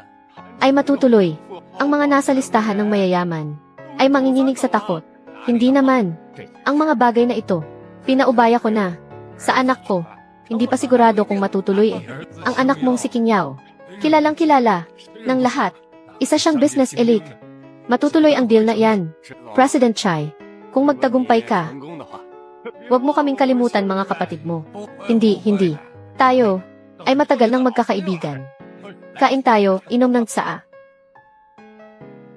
Speaker 1: ay matutuloy, Ang mga nasa listahan ng mayayaman ay manginginig sa takot. Hindi naman. Ang mga bagay na ito, pinaubaya ko na. Sa anak ko, hindi pa sigurado kung matutuloy eh. Ang anak mong si King Yao, kilalang kilala ng lahat. Isa siyang business elite. Matutuloy ang deal na iyan. President Chai, kung magtagumpay ka, huwag mo kaming kalimutan mga kapatid mo. Hindi. Tayo ay matagal nang magkakaibigan. Kain tayo, inom ng tsaa.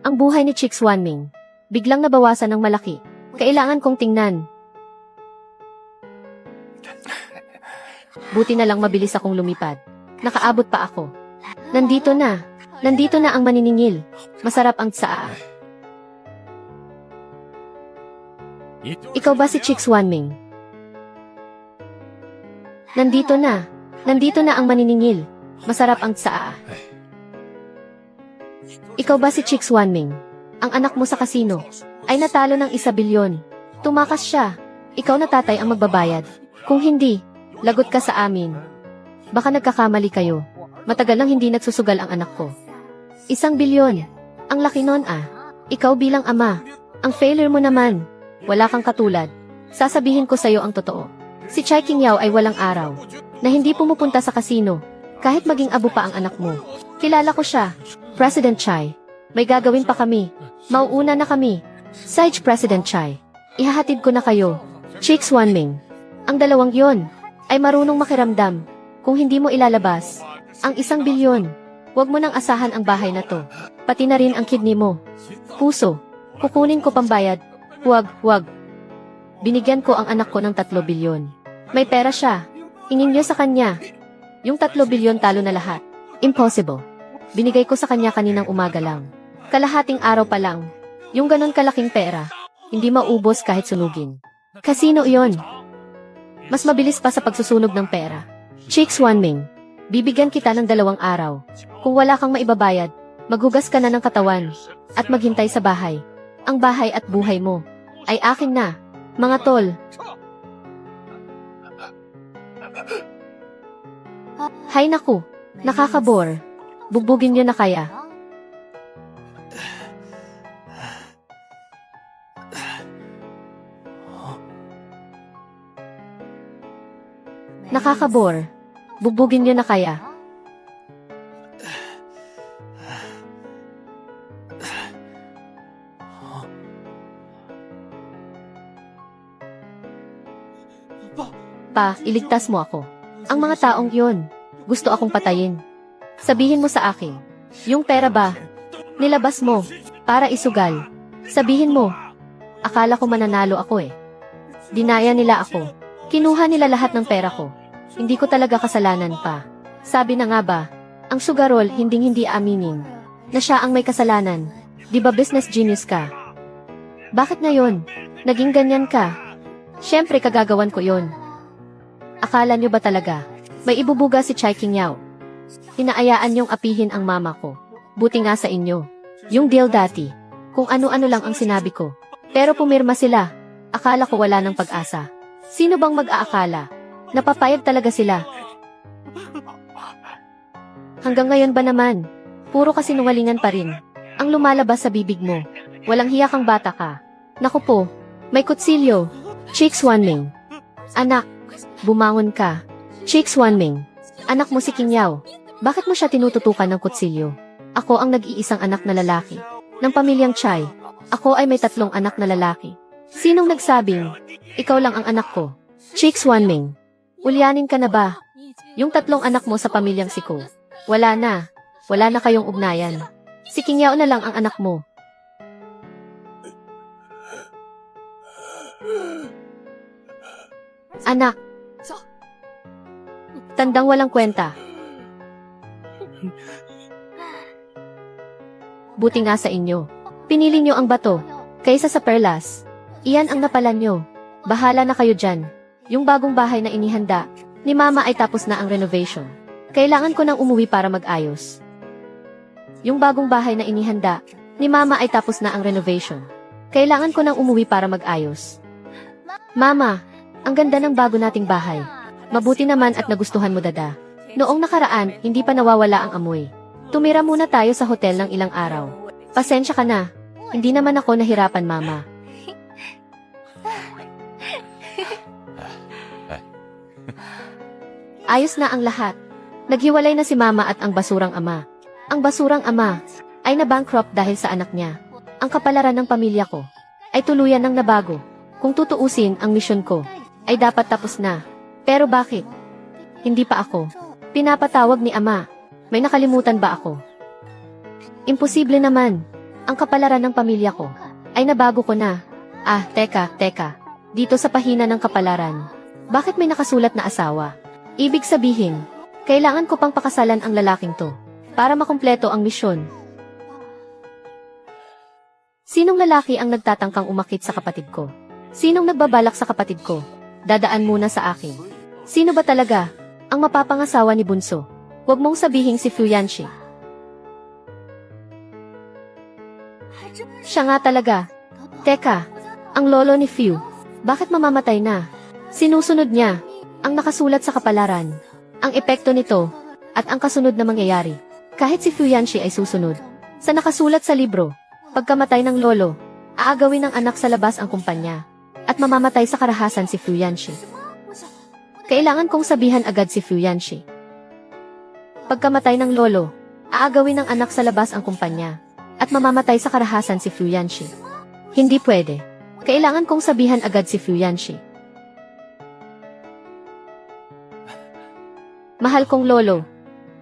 Speaker 1: Ang buhay ni Chicks Wanming, biglang nabawasan ng malaki. Kailangan kong tingnan. Buti na lang mabilis akong lumipad. Nakaabot pa ako. Nandito na ang maniningil. Masarap ang tsaa. Ikaw ba si Chicks Wanming? Nandito na ang maniningil. Masarap ang tsaa. Ikaw ba si Chicks Wanming? Ang anak mo sa kasino ay natalo ng 1 bilyon. Tumakas siya. Ikaw na tatay ang magbabayad. Kung hindi, lagot ka sa amin. Baka nagkakamali kayo. Matagal nang hindi nagsusugal ang anak ko. 1 bilyon. Ang laki nun ah. Ikaw bilang ama. Ang failure mo naman. Wala kang katulad. Sasabihin ko sa'yo ang totoo. Si Chai King Yao ay walang araw na hindi pumupunta sa kasino. Kahit maging abo pa ang anak mo. Kilala ko siya. President Chai. May gagawin pa kami. Mauuna na kami. Sage President Chai. Ihahatid ko na kayo. Chicks Wanming. Ang dalawang yon ay marunong makiramdam. Kung hindi mo ilalabas ang 1 bilyon, huwag mo nang asahan ang bahay na to. Pati na rin ang kidney mo. Puso. Kukunin ko pambayad. Huwag. Binigyan ko ang anak ko ng 3 bilyon. May pera siya. Hingin niyo sa kanya. Yung 3 bilyon talo na lahat. Impossible. Binigay ko sa kanya kaninang umaga lang. Kalahating araw pa lang. Yung ganon kalaking pera, hindi maubos kahit sunugin. Kasino iyon. Mas mabilis pa sa pagsusunog ng pera. Chicks Wanming, bibigyan kita ng 2 araw. Kung wala kang maibabayad, maghugas ka na ng katawan at maghintay sa bahay. Ang bahay at buhay mo ay akin na, mga tol. Hay naku, nakakabore. Bugbugin niyo na kaya. Nakakabore. Bugbugin niyo na kaya. Pa, iligtas mo ako. Ang mga taong yun, gusto akong patayin. Sabihin mo sa akin, yung pera ba, nilabas mo, para isugal. Sabihin mo, akala ko mananalo ako eh. Dinaya nila ako. Kinuha nila lahat ng pera ko. Hindi ko talaga kasalanan pa. Sabi na nga ba, ang sugarol hindi aminin na siya ang may kasalanan. Di ba business genius ka? Bakit ngayon? Naging ganyan ka? Siyempre kagagawan ko yon. Akala nyo ba talaga, may ibubuga si Chai King Yao? Hinaayaan niyong apihin ang mama ko. Buti nga sa inyo. Yung deal dati, kung ano-ano lang ang sinabi ko. Pero pumirma sila. Akala ko wala ng pag-asa. Sino bang mag-aakala? Napapayag talaga sila. Hanggang ngayon ba naman? Puro kasinungalingan pa rin. Ang lumalabas sa bibig mo. Walang hiya kang bata ka. Naku po, may kutsilyo. Chicks Wanming. Anak, bumangon ka. Chicks Wanming. Anak mo si King Yao. Bakit mo siya tinututukan ng kutsilyo? Ako ang nag-iisang anak na lalaki. Ng pamilyang Chai. Ako ay may 3 anak na lalaki. Sinong nagsabing, ikaw lang ang anak ko? Chicks Wanming. Ulyanin ka na ba? Yung 3 anak mo sa pamilyang Siko. Wala na. Wala na kayong ugnayan. Si King Yao na lang ang anak mo. Anak. Tandang walang kwenta. Buti nga sa inyo. Pinili nyo ang bato, kaysa sa perlas. Iyan ang napalan nyo. Bahala na kayo dyan. Yung bagong bahay na inihanda, ni Mama ay tapos na ang renovation. Kailangan ko nang umuwi para mag-ayos. Yung bagong bahay na inihanda, ni Mama ay tapos na ang renovation. Kailangan ko nang umuwi para mag-ayos. Mama, ang ganda ng bago nating bahay. Mabuti naman at nagustuhan mo, Dada. Noong nakaraan, hindi pa nawawala ang amoy. Tumira muna tayo sa hotel ng ilang araw. Pasensya ka na. Hindi naman ako nahirapan, Mama. Ayos na ang lahat. Naghiwalay na si Mama at ang basurang ama. Ang basurang ama ay nabankrupt dahil sa anak niya. Ang kapalaran ng pamilya ko ay tuluyan ng nabago. Kung tutuusin ang misyon ko, ay dapat tapos na. Pero bakit? Hindi pa ako pinapatawag ni Ama. May nakalimutan ba ako? Imposible naman. Ang kapalaran ng pamilya ko ay nabago ko na. Teka. Dito sa pahina ng kapalaran, bakit may nakasulat na asawa? Ibig sabihin, kailangan ko pang pakasalan ang lalaking to para makumpleto ang misyon. Sinong lalaki ang nagtatangkang umakit sa kapatid ko? Sinong nagbabalak sa kapatid ko? Dadaan muna sa akin. Sino ba talaga ang mapapangasawa ni Bunso? Huwag mong sabihing si Fuyanshi. Siya nga talaga. Teka, ang lolo ni Fu, bakit mamamatay na? Sinusunod niya ang nakasulat sa kapalaran, ang epekto nito, at ang kasunod na mangyayari. Kahit si Fuyanshi ay susunod sa nakasulat sa libro, pagkamatay ng lolo, aagawin ng anak sa labas ang kumpanya, at mamamatay sa karahasan si Fuyanshi. Kailangan kong sabihan agad si Fuyanshi. Pagkamatay ng lolo, aagawin ng anak sa labas ang kumpanya, at mamamatay sa karahasan si Fuyanshi. Hindi pwede. Kailangan kong sabihan agad si Fuyanshi. Mahal kong lolo,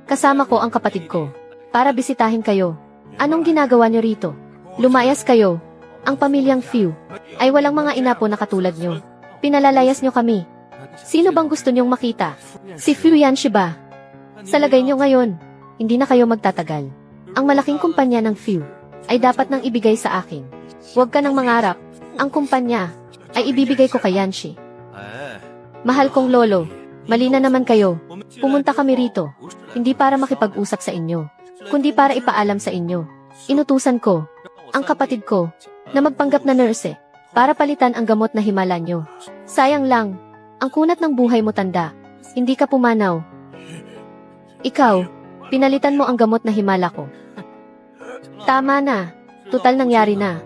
Speaker 1: kasama ko ang kapatid ko para bisitahin kayo. Anong ginagawa niyo rito? Lumayas kayo. Ang pamilyang Fu ay walang mga inapo na katulad niyo. Pinalalayas niyo kami. Sino bang gusto niyong makita? Si Fuyanshi ba? Sa lagay niyo ngayon, hindi na kayo magtatagal. Ang malaking kumpanya ng Fu ay dapat nang ibigay sa akin. Huwag ka nang mangarap. Ang kumpanya ay ibibigay ko kay Yanshi. Mahal kong lolo, mali na naman kayo. Pumunta kami rito, hindi para makipag-usap sa inyo, kundi para ipaalam sa inyo. Inutusan ko ang kapatid ko na magpanggap na nurse para palitan ang gamot na himala nyo. Sayang lang, ang kunat ng buhay mo tanda. Hindi ka pumanaw. Ikaw, pinalitan mo ang gamot na himala ko. Tama na, tutal nangyari na.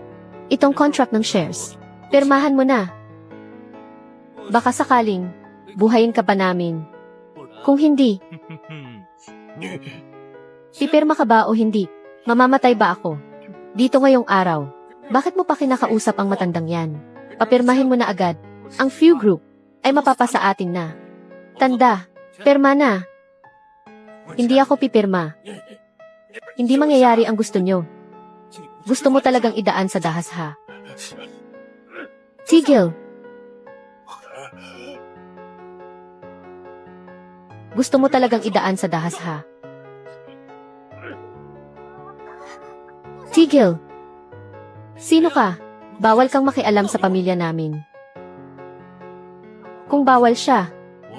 Speaker 1: Itong contract ng shares, pirmahan mo na. Baka sakaling, buhayin ka pa namin. Kung hindi, pipirma ka ba o hindi? Mamamatay ba ako? Dito ngayong araw, bakit mo pa kinakausap ang matandang yan? Papirmahin mo na agad. Ang Fu Group ay mapapasa atin na. Tanda, pirma na. Hindi ako pipirma. Hindi mangyayari ang gusto nyo. Gusto mo talagang idaan sa dahas ha? Tigil. Gusto mo talagang idaan sa dahas ha? Tigil. Sino ka? Bawal kang makialam sa pamilya namin. Kung bawal siya,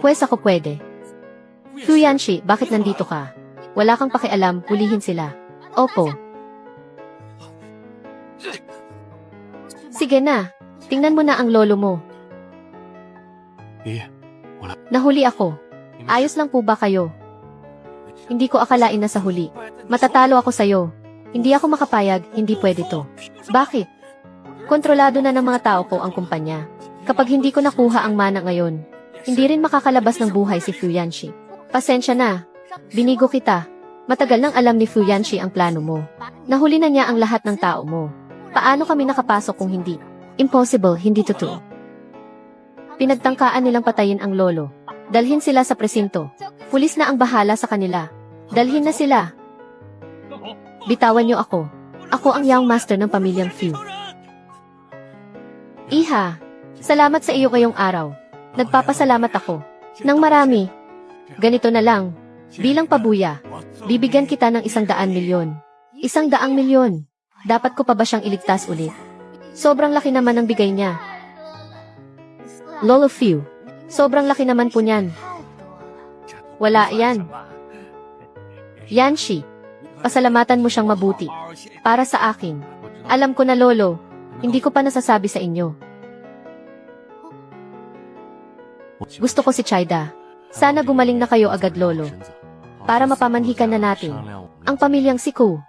Speaker 1: pwes ako pwede. Fuyanshi, bakit nandito ka? Wala kang pakialam, pulihin sila. Opo. Sige na, tingnan mo na ang lolo mo. Nahuli ako. Ayos lang po ba kayo? Hindi ko akalain na sa huli. Matatalo ako sa'yo. Hindi ako makapayag, hindi pwede to. Bakit? Kontrolado na ng mga tao ko ang kumpanya. Kapag hindi ko nakuha ang mana ngayon, hindi rin makakalabas ng buhay si Fuyanshi. Pasensya na. Binigo kita. Matagal nang alam ni Fuyanshi ang plano mo. Nahuli na niya ang lahat ng tao mo. Paano kami nakapasok kung hindi? Impossible, hindi totoo. Pinagtangkaan nilang patayin ang lolo. Dalhin sila sa presinto. Pulis na ang bahala sa kanila. Dalhin na sila. Bitawan niyo ako. Ako ang young master ng pamilyang Fu. Iha, salamat sa iyo ngayong araw. Nagpapasalamat ako. Nang marami. Ganito na lang. Bilang pabuya, bibigyan kita ng 100 milyon. 100 milyon. Dapat ko pa ba siyang iligtas ulit? Sobrang laki naman ang bigay niya. Lolo Fu, sobrang laki naman po niyan. Wala yan. Yanshi, pasalamatan mo siyang mabuti. Para sa akin. Alam ko na lolo, hindi ko pa nasasabi sa inyo. Gusto ko si Chida. Sana gumaling na kayo agad lolo. Para mapamanhikan na natin ang pamilyang si Ku.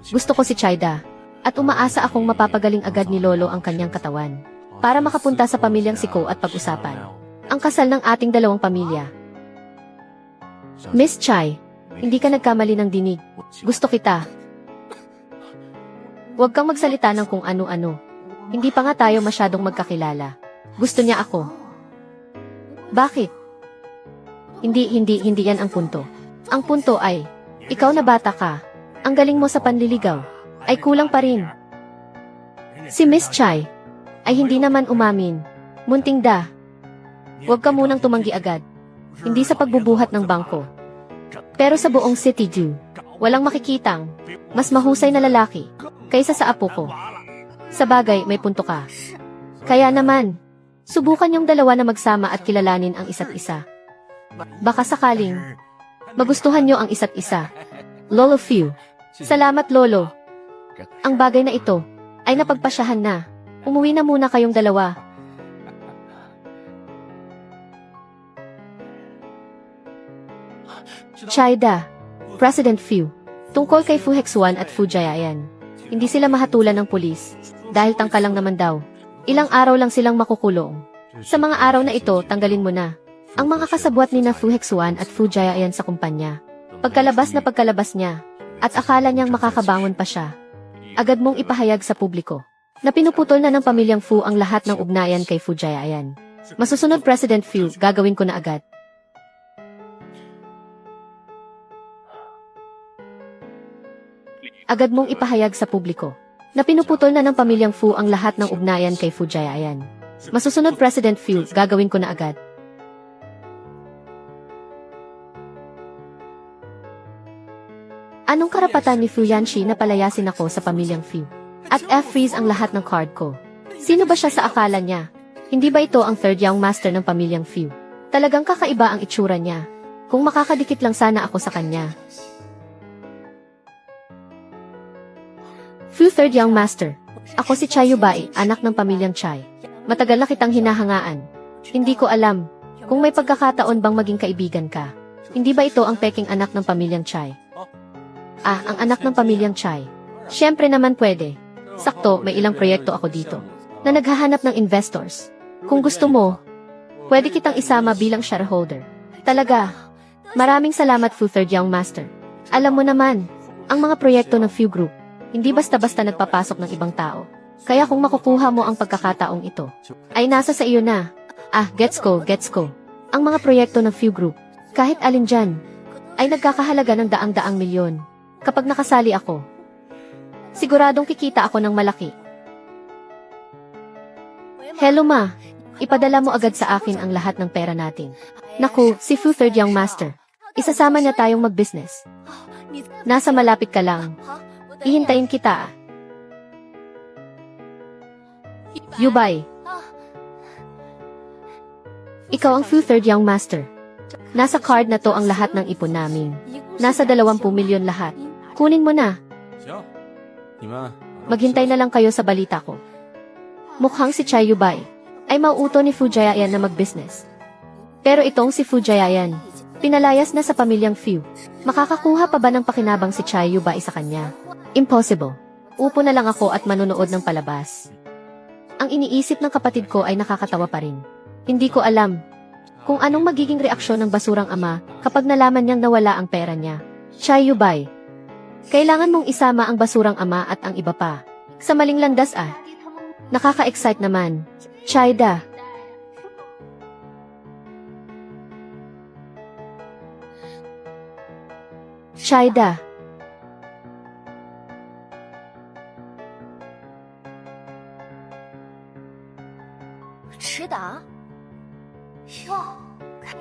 Speaker 1: Gusto ko si Chida. At umaasa akong mapapagaling agad ni Lolo ang kanyang katawan. Para makapunta sa pamilyang Siko at pag-usapan ang kasal ng ating dalawang pamilya. Miss Chai, hindi ka nagkamali ng dinig. Gusto kita. Huwag kang magsalita ng kung ano-ano. Hindi pa nga tayo masyadong magkakilala. Gusto niya ako. Bakit? Hindi yan ang punto. Ang punto ay, ikaw na bata ka, ang galing mo sa panliligaw, ay kulang pa rin. Si Miss Chai, ay hindi naman umamin. Munting da. Huwag ka munang tumanggi agad. Hindi sa pagbubuhat ng bangko. Pero sa buong City View, walang makikitang mas mahusay na lalaki kaysa sa apo ko. Sa bagay, may punto ka. Kaya naman, subukan yung dalawa na magsama at kilalanin ang isa't isa. Baka sakaling magustuhan nyo ang isa't isa. Lolo Few. Salamat, Lolo. Ang bagay na ito ay napagpasyahan na. Umuwi na muna kayong dalawa. Chida, President Few. Tungkol kay Fu Hexuan at Fu Jayayan. Hindi sila mahatulan ng pulis, dahil tangka lang naman daw. Ilang araw lang silang makukulong. Sa mga araw na ito, tanggalin mo na ang mga kasabwat ni na Fu Hexuan at Fu Jayayan sa kumpanya. Pagkalabas niya, at akala niyang makakabangon pa siya, agad mong ipahayag sa publiko na pinuputol na ng pamilyang Fu ang lahat ng ugnayan kay Fu Jayayan. Masusunod, President Fu, gagawin ko na agad. Agad mong ipahayag sa publiko na pinuputol na ng pamilyang Fu ang lahat ng ugnayan kay Fu Jayayan. Masusunod, President Fu, gagawin ko na agad. Anong karapatan ni Fu Yanxi na palayasin ako sa pamilyang Fu? At F-freeze ang lahat ng card ko. Sino ba siya sa akala niya? Hindi ba ito ang third young master ng pamilyang Fu? Talagang kakaiba ang itsura niya. Kung makakadikit lang sana ako sa kanya. Fu third young master. Ako si Chai Yubai, anak ng pamilyang Chai. Matagal na kitang hinahangaan. Hindi ko alam kung may pagkakataon bang maging kaibigan ka. Hindi ba ito ang peking anak ng pamilyang Chai? Ang anak ng pamilyang Chai. Siyempre naman pwede. Sakto, may ilang proyekto ako dito na naghahanap ng investors. Kung gusto mo, pwede kitang isama bilang shareholder. Talaga, maraming salamat Fu Third Young Master. Alam mo naman, ang mga proyekto ng Fu Group, hindi basta-basta nagpapasok ng ibang tao. Kaya kung makukuha mo ang pagkakataong ito, ay nasa sa iyo na. Gets ko. Ang mga proyekto ng Fu Group, kahit alin dyan, ay nagkakahalaga ng daang-daang milyon. Kapag nakasali ako, siguradong kikita ako ng malaki. Hello ma, ipadala mo agad sa akin ang lahat ng pera natin. Naku, si Fu Third Young Master. Isasama niya tayong mag-business. Nasa malapit ka lang. Ihintayin kita. Yubay. Ikaw ang Fu Third Young Master. Nasa card na to ang lahat ng ipon namin. Nasa 20 milyon lahat. Kunin mo na. Maghintay na lang kayo sa balita ko. Mukhang si Chai Yubay ay mauuto ni Fu Jayayan na mag-business. Pero itong si Fu Jayayan, pinalayas na sa pamilyang Fu. Makakakuha pa ba ng pakinabang si Chai Yubay sa kanya? Impossible. Upo na lang ako at manunood ng palabas. Ang iniisip ng kapatid ko ay nakakatawa pa rin. Hindi ko alam kung anong magiging reaksyon ng basurang ama kapag nalaman niyang nawala ang pera niya. Chai Yubay, kailangan mong isama ang basurang ama at ang iba pa sa maling landas. Nakaka-excite naman. Chida. Chida.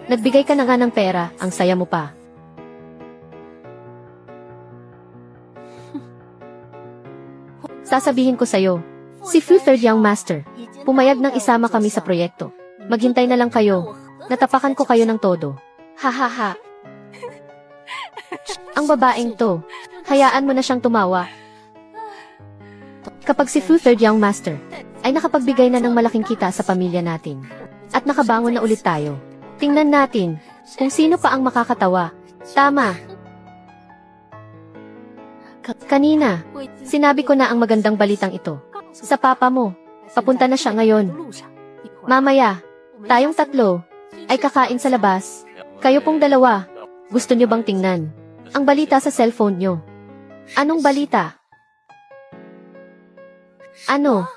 Speaker 1: Nagbigay ka na nga ng pera, ang saya mo pa. Sasabihin ko sa'yo, si Fu Third Young Master, pumayag ng isama kami sa proyekto. Maghintay na lang kayo, natapakan ko kayo ng todo. Ha. Ang babaeng to, hayaan mo na siyang tumawa. Kapag si Fu Third Young Master ay nakapagbigay na ng malaking kita sa pamilya natin, at nakabangon na ulit tayo, tingnan natin kung sino pa ang makakatawa. Tama. Kanina, sinabi ko na ang magandang balitang ito. Sa papa mo, papunta na siya ngayon. Mamaya, tayong tatlo, ay kakain sa labas. Kayo pong dalawa, gusto niyo bang tingnan ang balita sa cellphone niyo? Anong balita? Ano?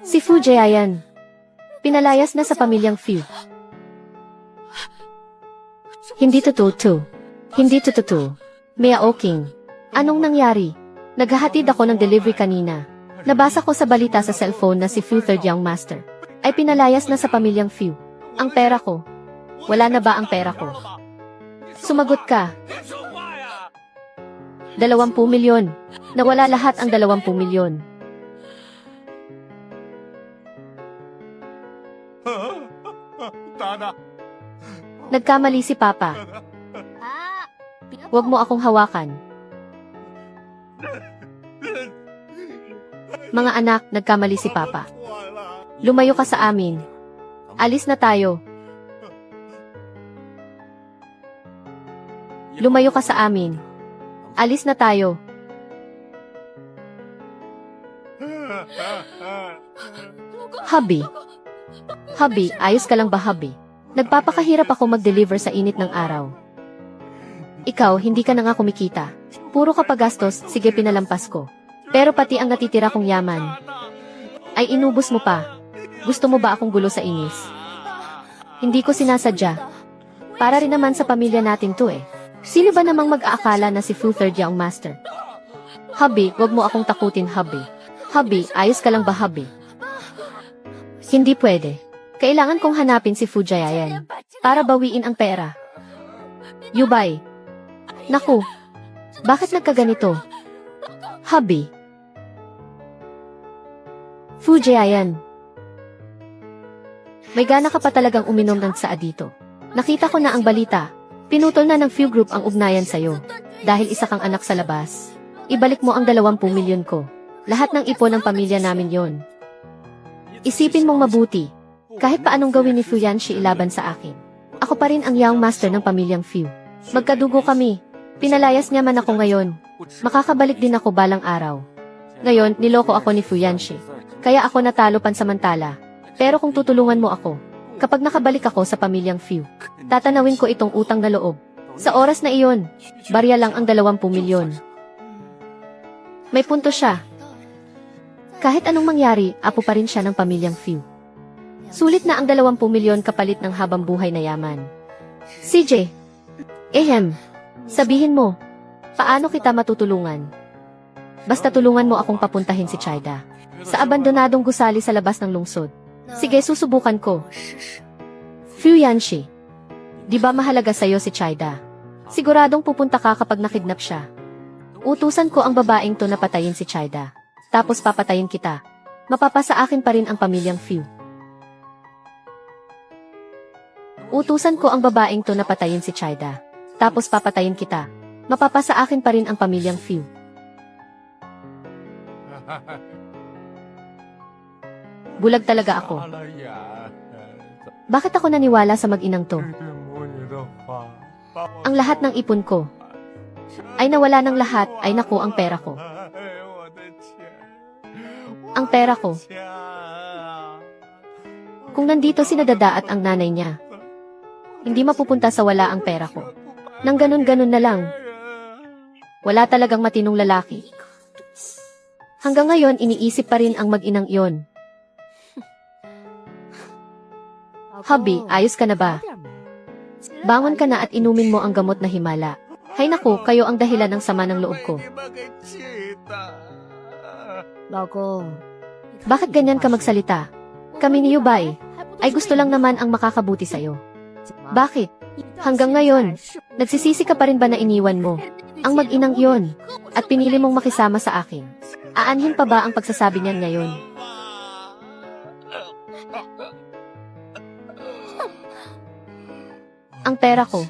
Speaker 1: Si Fu Jiayan. Pinalayas na sa pamilyang Fu. Hindi totoo. Hindi totoo. Mea Oking. Anong nangyari? Naghahatid ako ng delivery kanina. Nabasa ko sa balita sa cellphone na si Fu Third Young Master ay pinalayas na sa pamilyang Fu. Ang pera ko. Wala na ba ang pera ko? Sumagot ka. 20 milyon. Nawala lahat ang 20 milyon. Nagkamali si Papa. Huwag mo akong hawakan. Mga anak, nagkamali si Papa. Lumayo ka sa amin. Alis na tayo. Lumayo ka sa amin. Alis na tayo. Hubby. Hubby, ayos ka lang ba, hubby? Nagpapakahirap ako mag-deliver sa init ng araw. Ikaw, hindi ka na nga kumikita. Puro ka pagastos, sige pinalampas ko. Pero pati ang natitira kong yaman ay inubos mo pa. Gusto mo ba akong gulo sa inis? Hindi ko sinasadya. Para rin naman sa pamilya natin to eh. Sino ba namang mag-aakala na si Fu Third Young Master? Hubby, wag mo akong takutin, hubby. Hubby, ayos ka lang ba, hubby? Hindi pwede. Kailangan kong hanapin si Fu Jiayan para bawiin ang pera. Yubay. Naku. Bakit nagkaganito? Hubby. Fu Jiayan. May gana ka pa talagang uminom ng tsaa dito. Nakita ko na ang balita. Pinutol na ng Fu Group ang ugnayan sa'yo. Dahil isa kang anak sa labas. Ibalik mo ang 20 milyon ko. Lahat ng ipon ng pamilya namin yon. Isipin mong mabuti. Kahit paanong gawin ni Fu Yanshi ilaban sa akin. Ako pa rin ang young master ng pamilyang Fu. Magkadugo kami. Pinalayas niya man ako ngayon. Makakabalik din ako balang araw. Ngayon, niloko ako ni Fu Yanshi. Kaya ako natalo pansamantala. Pero kung tutulungan mo ako, kapag nakabalik ako sa pamilyang Fu, tatanawin ko itong utang na loob. Sa oras na iyon, barya lang ang 20 milyon. May punto siya. Kahit anong mangyari, apo pa rin siya ng pamilyang Fu. Sulit na ang 20 milyon kapalit ng habang buhay na yaman. CJ. Sabihin mo, paano kita matutulungan? Basta tulungan mo akong papuntahin si Chida sa abandonadong gusali sa labas ng lungsod. Sige, susubukan ko. Fu Yanshi. Di ba mahalaga sa'yo si Chida? Siguradong pupunta ka kapag nakidnap siya. Utusan ko ang babaeng to na patayin si Chida. Tapos papatayin kita. Mapapasa akin pa rin ang pamilyang Fu. Utusan ko ang babaeng to na patayin si Chida. Tapos papatayin kita. Mapapasa akin pa rin ang pamilyang Fu. Bulag talaga ako. Bakit ako naniwala sa mag-inang to? Ang lahat ng ipon ko ay nawala ng lahat, ay naku ang pera ko. Ang pera ko. Kung nandito si Nadada at ang nanay niya, hindi mapupunta sa wala ang pera ko. Nang ganun-ganun na lang. Wala talagang matinong lalaki. Hanggang ngayon, iniisip pa rin ang mag-inang iyon. Hubby, ayos ka na ba? Bangon ka na at inumin mo ang gamot na himala. Hay naku, kayo ang dahilan ng sama ng loob ko. Bakit ganyan ka magsalita? Kami ni Yubay ay gusto lang naman ang makakabuti sa'yo. Bakit? Hanggang ngayon, nagsisisi ka pa rin ba na iniwan mo ang mag-inang iyon at pinili mong makisama sa akin? Aanhin pa ba ang pagsasabi niyan ngayon? Ang pera ko.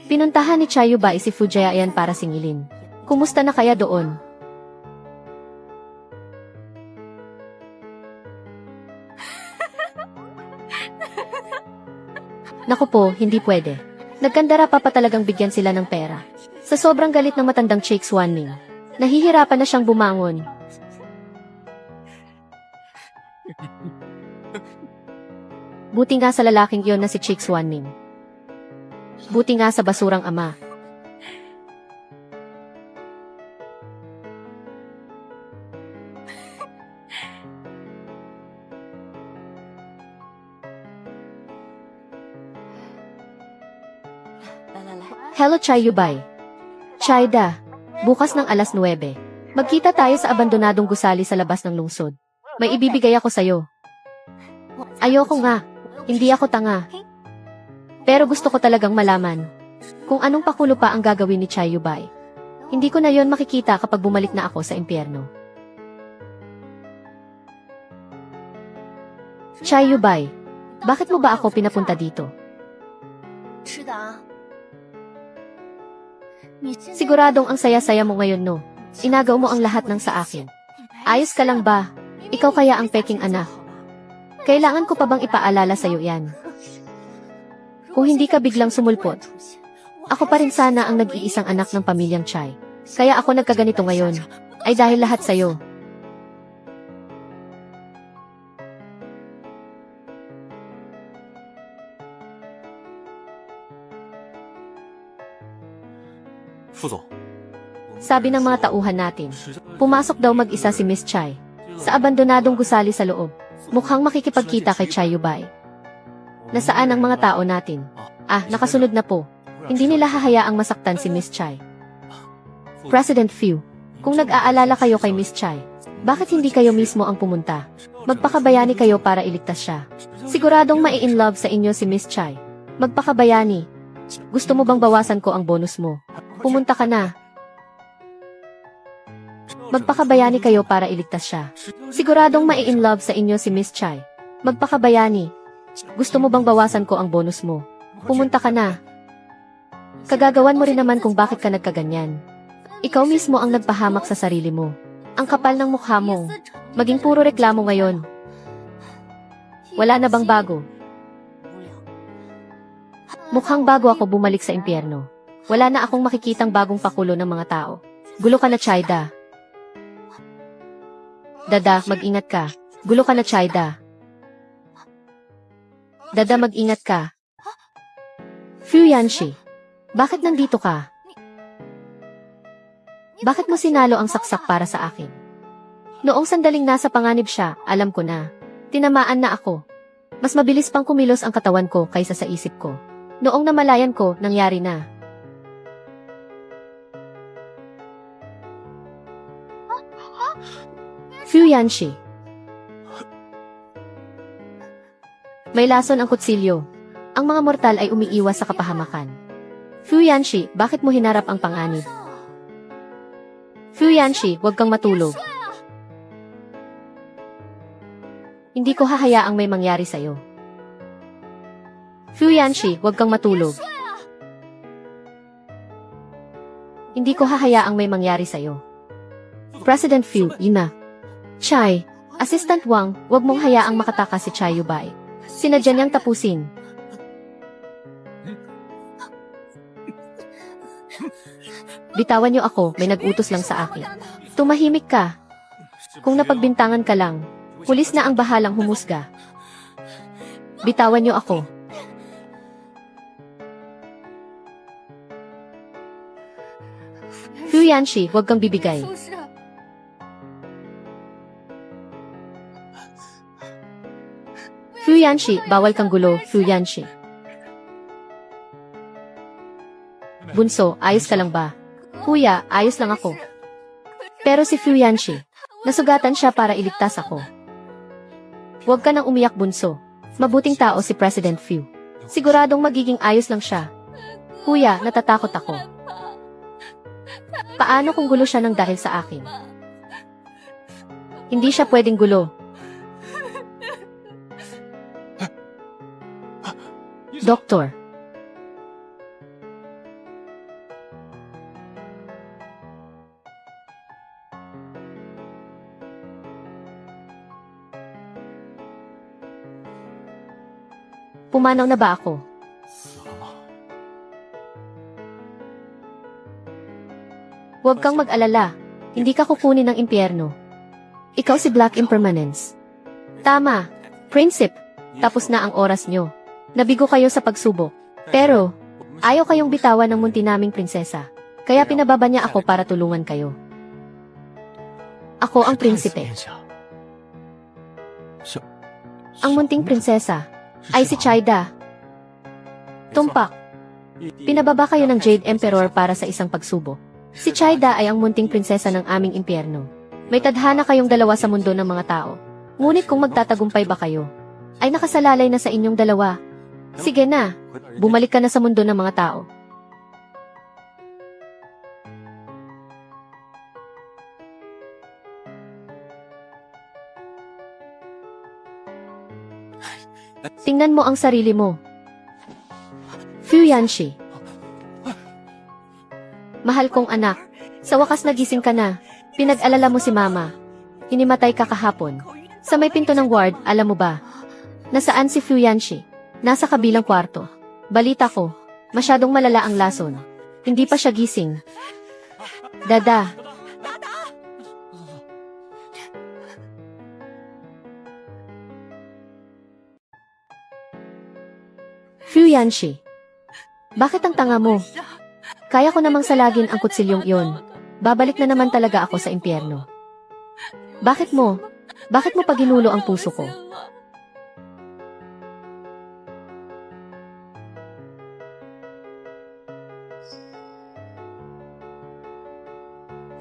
Speaker 1: Pinuntahan ni Chayubay si Fu Jiayan para singilin. Kumusta na kaya doon? Naku po, hindi pwede. Nagkandara pa talagang bigyan sila ng pera. Sa sobrang galit ng matandang Chik Swanning, nahihirapan na siyang bumangon. Buti nga sa lalaking iyon na si Chik Swanning. Buti nga sa basurang ama. Hello Chai Yubay. Chayda, bukas ng alas 9. Magkita tayo sa abandonadong gusali sa labas ng lungsod. May ibibigay ako sa'yo. Ayoko nga. Hindi ako tanga. Pero gusto ko talagang malaman kung anong pakulo pa ang gagawin ni Chai Yubay. Hindi ko na yon makikita kapag bumalik na ako sa impyerno. Chai Yubay, bakit mo ba ako pinapunta dito? Siguradong ang saya-saya mo ngayon, no? Inagaw mo ang lahat ng sa akin. Ayos ka lang ba? Ikaw kaya ang peking anak. Kailangan ko pa bang ipaalala sa'yo yan? Kung hindi ka biglang sumulpot, ako pa rin sana ang nag-iisang anak ng pamilyang Chai. Kaya ako nagkaganito ngayon, ay dahil lahat sa'yo. Sabi ng mga tauhan natin, pumasok daw mag-isa si Miss Chai sa abandonadong gusali sa loob. Mukhang makikipagkita kay Chai Yubay. Nasaan ang mga tao natin? Nakasunod na po. Hindi nila hahayaang masaktan si Miss Chai. President Fu, kung nag-aalala kayo kay Miss Chai, bakit hindi kayo mismo ang pumunta? Magpakabayani kayo para iligtas siya. Siguradong mai-in-love sa inyo si Miss Chai. Magpakabayani. Gusto mo bang bawasan ko ang bonus mo? Pumunta ka na. Magpakabayani kayo para iligtas siya. Siguradong mai-in-love sa inyo si Miss Chai. Magpakabayani. Gusto mo bang bawasan ko ang bonus mo? Pumunta ka na. Kagagawan mo rin naman kung bakit ka nagkaganyan. Ikaw mismo ang nagpahamak sa sarili mo. Ang kapal ng mukha mo. Maging puro reklamo ngayon. Wala na bang bago? Mukhang bago ako bumalik sa impyerno. Wala na akong makikitang bagong pakulo ng mga tao. Gulo ka na, Chayda. Dada, mag-ingat ka. Gulo ka na, Chayda. Dada, mag-ingat ka. Fu Yanshi, bakit nandito ka? Bakit mo sinalo ang saksak para sa akin? Noong sandaling nasa panganib siya, alam ko na. Tinamaan na ako. Mas mabilis pang kumilos ang katawan ko kaysa sa isip ko. Noong namalayan ko, nangyari na. Fu Yanshi. May lason ang kutsilyo. Ang mga mortal ay umiiwas sa kapahamakan. Fu Yanshi, bakit mo hinarap ang panganib? Fu Yanshi, huwag kang matulog. Hindi ko hahayaang may mangyari sa'yo. Fu Yanshi, huwag kang matulog. Hindi ko hahayaang may mangyari sa'yo. President Fu, Ina. Chai, Assistant Wang, huwag mong hayaang makatakas si Chai Yubay. Sinadya niyang tapusin. Bitawan niyo ako, may nag-utos lang sa akin. Tumahimik ka. Kung napagbintangan ka lang, pulis na ang bahalang humusga. Bitawan niyo ako. Fu Yanshi, huwag kang bibigay. Fu Yanshi, bawal kang gulo, Fu Yanshi. Bunso, ayos ka lang ba? Kuya, ayos lang ako. Pero si Fu Yanshi, nasugatan siya para iligtas ako. Huwag ka nang umiyak, bunso. Mabuting tao si President Fu. Siguradong magiging ayos lang siya. Kuya, natatakot ako. Paano kung gulo siya ng dahil sa akin? Hindi siya pwedeng gulo. Doktor. Pumanaw na ba ako? Huwag kang mag-alala. Hindi ka kukunin ng impyerno. Ikaw si Black Impermanence. Tama. Prinsip. Tapos na ang oras nyo. Nabigo kayo sa pagsubok. Pero, ayaw kayong bitawan ng munti naming prinsesa. Kaya pinababa niya ako para tulungan kayo. Ako ang prinsipe. Ang munting prinsesa ay si Chida. Tumpak. Pinababa kayo ng Jade Emperor para sa isang pagsubok. Si Chida ay ang munting prinsesa ng aming impyerno. May tadhana kayong dalawa sa mundo ng mga tao. Ngunit kung magtatagumpay ba kayo, ay nakasalalay na sa inyong dalawa. Sige na, bumalik ka na sa mundo ng mga tao. Tingnan mo ang sarili mo. Fu Yanxi. Mahal kong anak, sa wakas nagising ka na. Pinag-alala mo si mama. Hinimatay ka kahapon. Sa may pinto ng ward, alam mo ba? Nasaan si Fu Yanxi? Nasa kabilang kwarto. Balita ko, masyadong malala ang lason. Hindi pa siya gising. Dada. Fu Yanxi. Bakit ang tanga mo? Kaya ko namang salagin ang kutsilyong iyon. Babalik na naman talaga ako sa impyerno. Bakit mo? Bakit mo paginulo ang puso ko?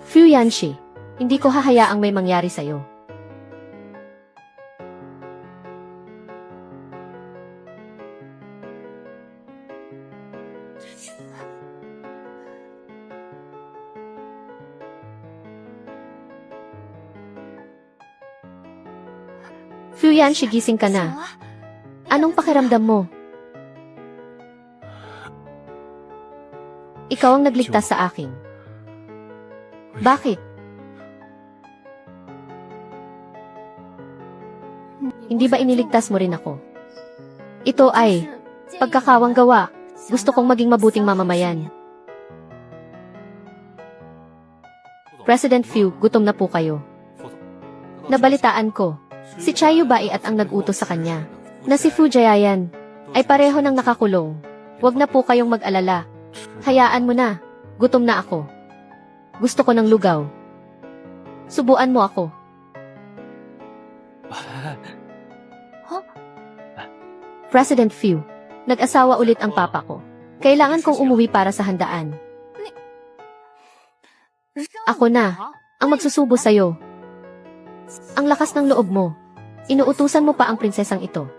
Speaker 1: Fu Yanxi, hindi ko hahayaang may mangyari sa'yo. Fu Yanxi, gising ka na. Anong pakiramdam mo? Ikaw ang nagligtas sa akin. Bakit? Hindi ba iniligtas mo rin ako? Ito ay pagkakawang gawa. Gusto kong maging mabuting mamamayan. President Fu, gutom na po kayo. Nabalitaan ko, si Chayu Bai at ang nag-utos sa kanya, na si Fu Jiayan, ay pareho ng nakakulong. Huwag na po kayong mag-alala. Hayaan mo na, gutom na ako. Gusto ko ng lugaw. Subuan mo ako. President Fu, nag-asawa ulit ang papa ko. Kailangan kong umuwi para sa handaan. Ako na, ang magsusubo sa'yo. Ang lakas ng loob mo. Inuutusan mo pa ang prinsesang ito.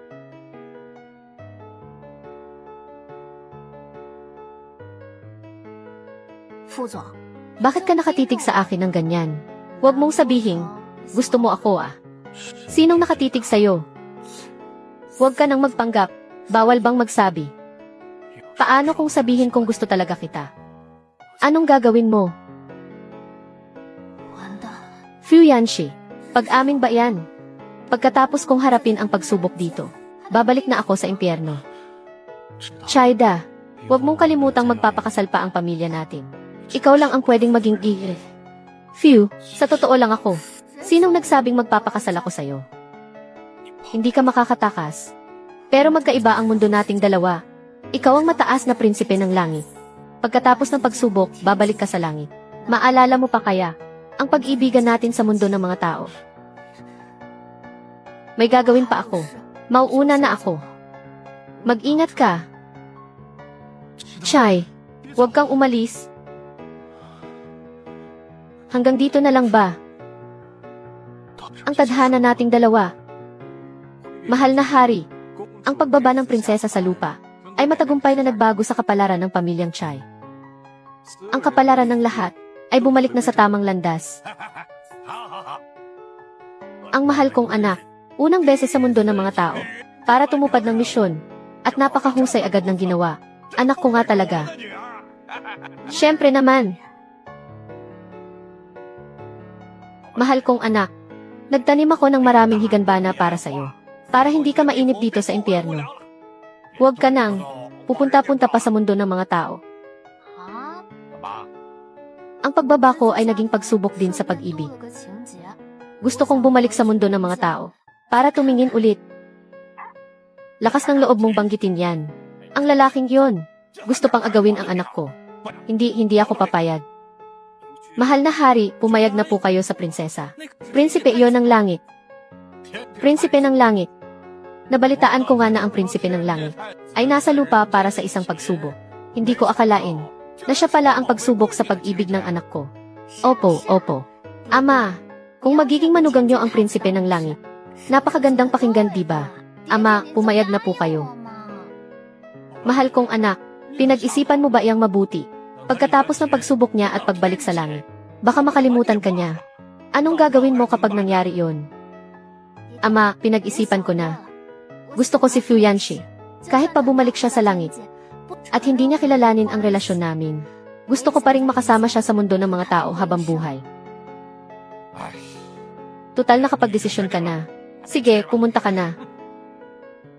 Speaker 1: Bakit ka nakatitig sa akin ng ganyan? Huwag mong sabihin, gusto mo ako ah. Sinong nakatitig sa'yo? Huwag ka nang magpanggap, bawal bang magsabi? Paano kung sabihin kung gusto talaga kita? Anong gagawin mo? Fu Yanxi, pag-amin ba yan? Pagkatapos kong harapin ang pagsubok dito, babalik na ako sa impyerno. Chida, huwag mong kalimutang magpapakasal pa ang pamilya natin. Ikaw lang ang pwedeng maging gigil. Fu, sa totoo lang ako. Sinong nagsabing magpapakasal ako sa'yo? Hindi ka makakatakas. Pero magkaiba ang mundo nating dalawa. Ikaw ang mataas na prinsipe ng langit. Pagkatapos ng pagsubok, babalik ka sa langit. Maalala mo pa kaya ang pag-ibigan natin sa mundo ng mga tao? May gagawin pa ako. Mauuna na ako. Mag-ingat ka. Chai, huwag kang umalis. Hanggang dito na lang ba? Ang tadhana nating dalawa. Mahal na hari, ang pagbaba ng prinsesa sa lupa ay matagumpay na nagbago sa kapalaran ng pamilyang Chai. Ang kapalaran ng lahat ay bumalik na sa tamang landas. Ang mahal kong anak, unang beses sa mundo ng mga tao, para tumupad ng misyon, at napakahusay agad ng ginawa. Anak ko nga talaga. Siyempre naman. Mahal kong anak, nagtanim ako ng maraming higanbana para sa'yo, para hindi ka mainip dito sa impyerno. Huwag ka nang pupunta-punta pa sa mundo ng mga tao. Ang pagbaba ko ay naging pagsubok din sa pag-ibig. Gusto kong bumalik sa mundo ng mga tao para tumingin ulit. Lakas ng loob mong banggitin yan. Ang lalaking yon, gusto pang agawin ang anak ko. Hindi ako papayag. Mahal na hari, pumayag na po kayo sa prinsesa. Prinsipe yon ng langit. Prinsipe ng langit. Nabalitaan ko nga na ang prinsipe ng langit ay nasa lupa para sa isang pagsubok. Hindi ko akalain na siya pala ang pagsubok sa pag-ibig ng anak ko. Opo. Ama, kung magiging manugang niyo ang prinsipe ng langit, napakagandang pakinggan, diba? Ama, pumayag na po kayo. Mahal kong anak, pinag-isipan mo ba iyang mabuti? Pagkatapos ng pagsubok niya at pagbalik sa langit, baka makalimutan ka niya. Anong gagawin mo kapag nangyari yon? Ama, pinag-isipan ko na. Gusto ko si Fu Yanxi. Kahit pa bumalik siya sa langit, at hindi niya kilalanin ang relasyon namin, gusto ko pa ring makasama siya sa mundo ng mga tao habang buhay. Tutal nakapagdesisyon ka na. Sige, pumunta ka na.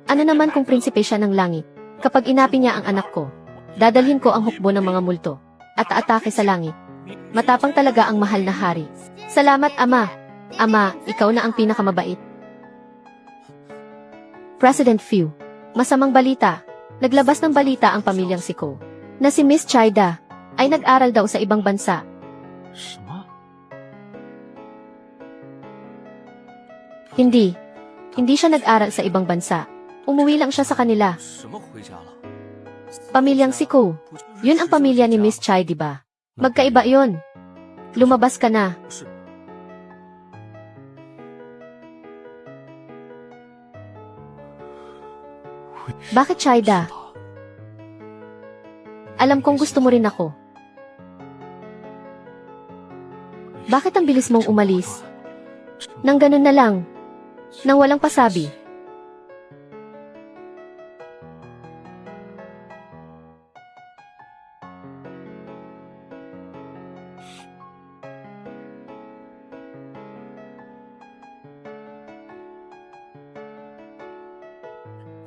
Speaker 1: Ano naman kung prinsipe siya ng langit? Kapag inapi niya ang anak ko, dadalhin ko ang hukbo ng mga multo at aatake sa langit. Matapang talaga ang mahal na hari. Salamat, Ama. Ama, ikaw na ang pinakamabait. President Fu, masamang balita. Naglabas ng balita ang pamilyang si Ko na si Miss Chida ay nag-aral daw sa ibang bansa.
Speaker 2: 什么？
Speaker 1: Hindi siya nag-aral sa ibang bansa. Umuwi lang siya sa kanila.
Speaker 2: 什么回家了？
Speaker 1: Pamilyang si Ko. Yun ang pamilya ni Miss Chai, diba? Magkaiba yon. Lumabas ka na.
Speaker 2: 是。
Speaker 1: Bakit Chida? Alam kong gusto mo rin ako. Bakit ang bilis mong umalis? Nang ganun na lang. Nang walang pasabi.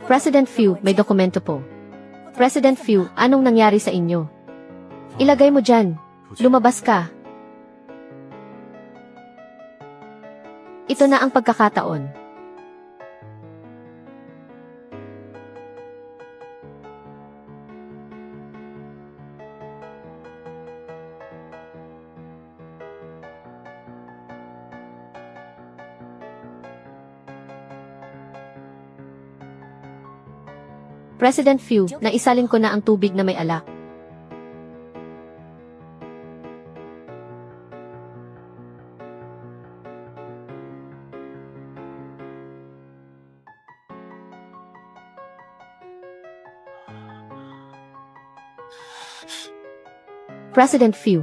Speaker 1: President Fu, may dokumento po. President Fu, anong nangyari sa inyo? Ilagay mo dyan. Lumabas ka. Ito na ang pagkakataon. President Fu, naisalin ko na ang tubig na may alak. President Fu.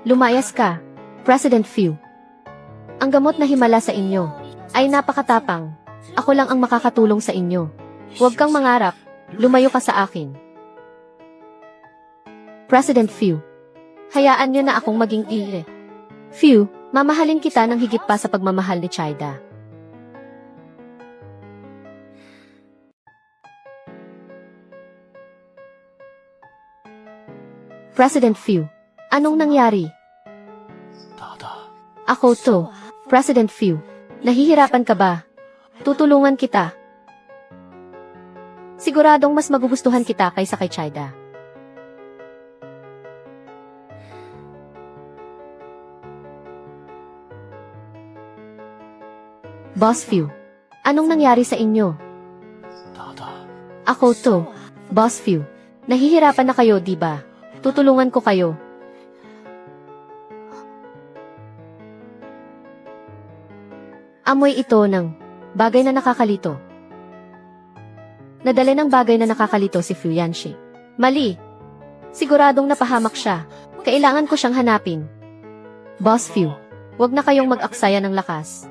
Speaker 1: Lumayas ka, President Fu. Ang gamot na himala sa inyo ay napakatapang. Ako lang ang makakatulong sa inyo. Huwag kang mangarap, lumayo ka sa akin. President Fu. Hayaan niyo na akong maging ire. Fu, mamahalin kita ng higit pa sa pagmamahal ni Chida. President Fu. Anong nangyari?
Speaker 2: 大大，
Speaker 1: Ako to, President Fu. Nahihirapan ka ba? Tutulungan kita. Siguradong mas magugustuhan kita kaysa kay Chida. Boss Fu. Anong nangyari sa inyo?
Speaker 2: 大大，
Speaker 1: Ako to, Boss Fu. Nahihirapan na kayo, di ba? Tutulungan ko kayo. Amoy ito ng bagay na nakakalito. Nadala ng bagay na nakakalito si Fu Yanxi. Mali. Siguradong napahamak siya. Kailangan ko siyang hanapin. Boss Fu, huwag na kayong mag-aksaya ng lakas.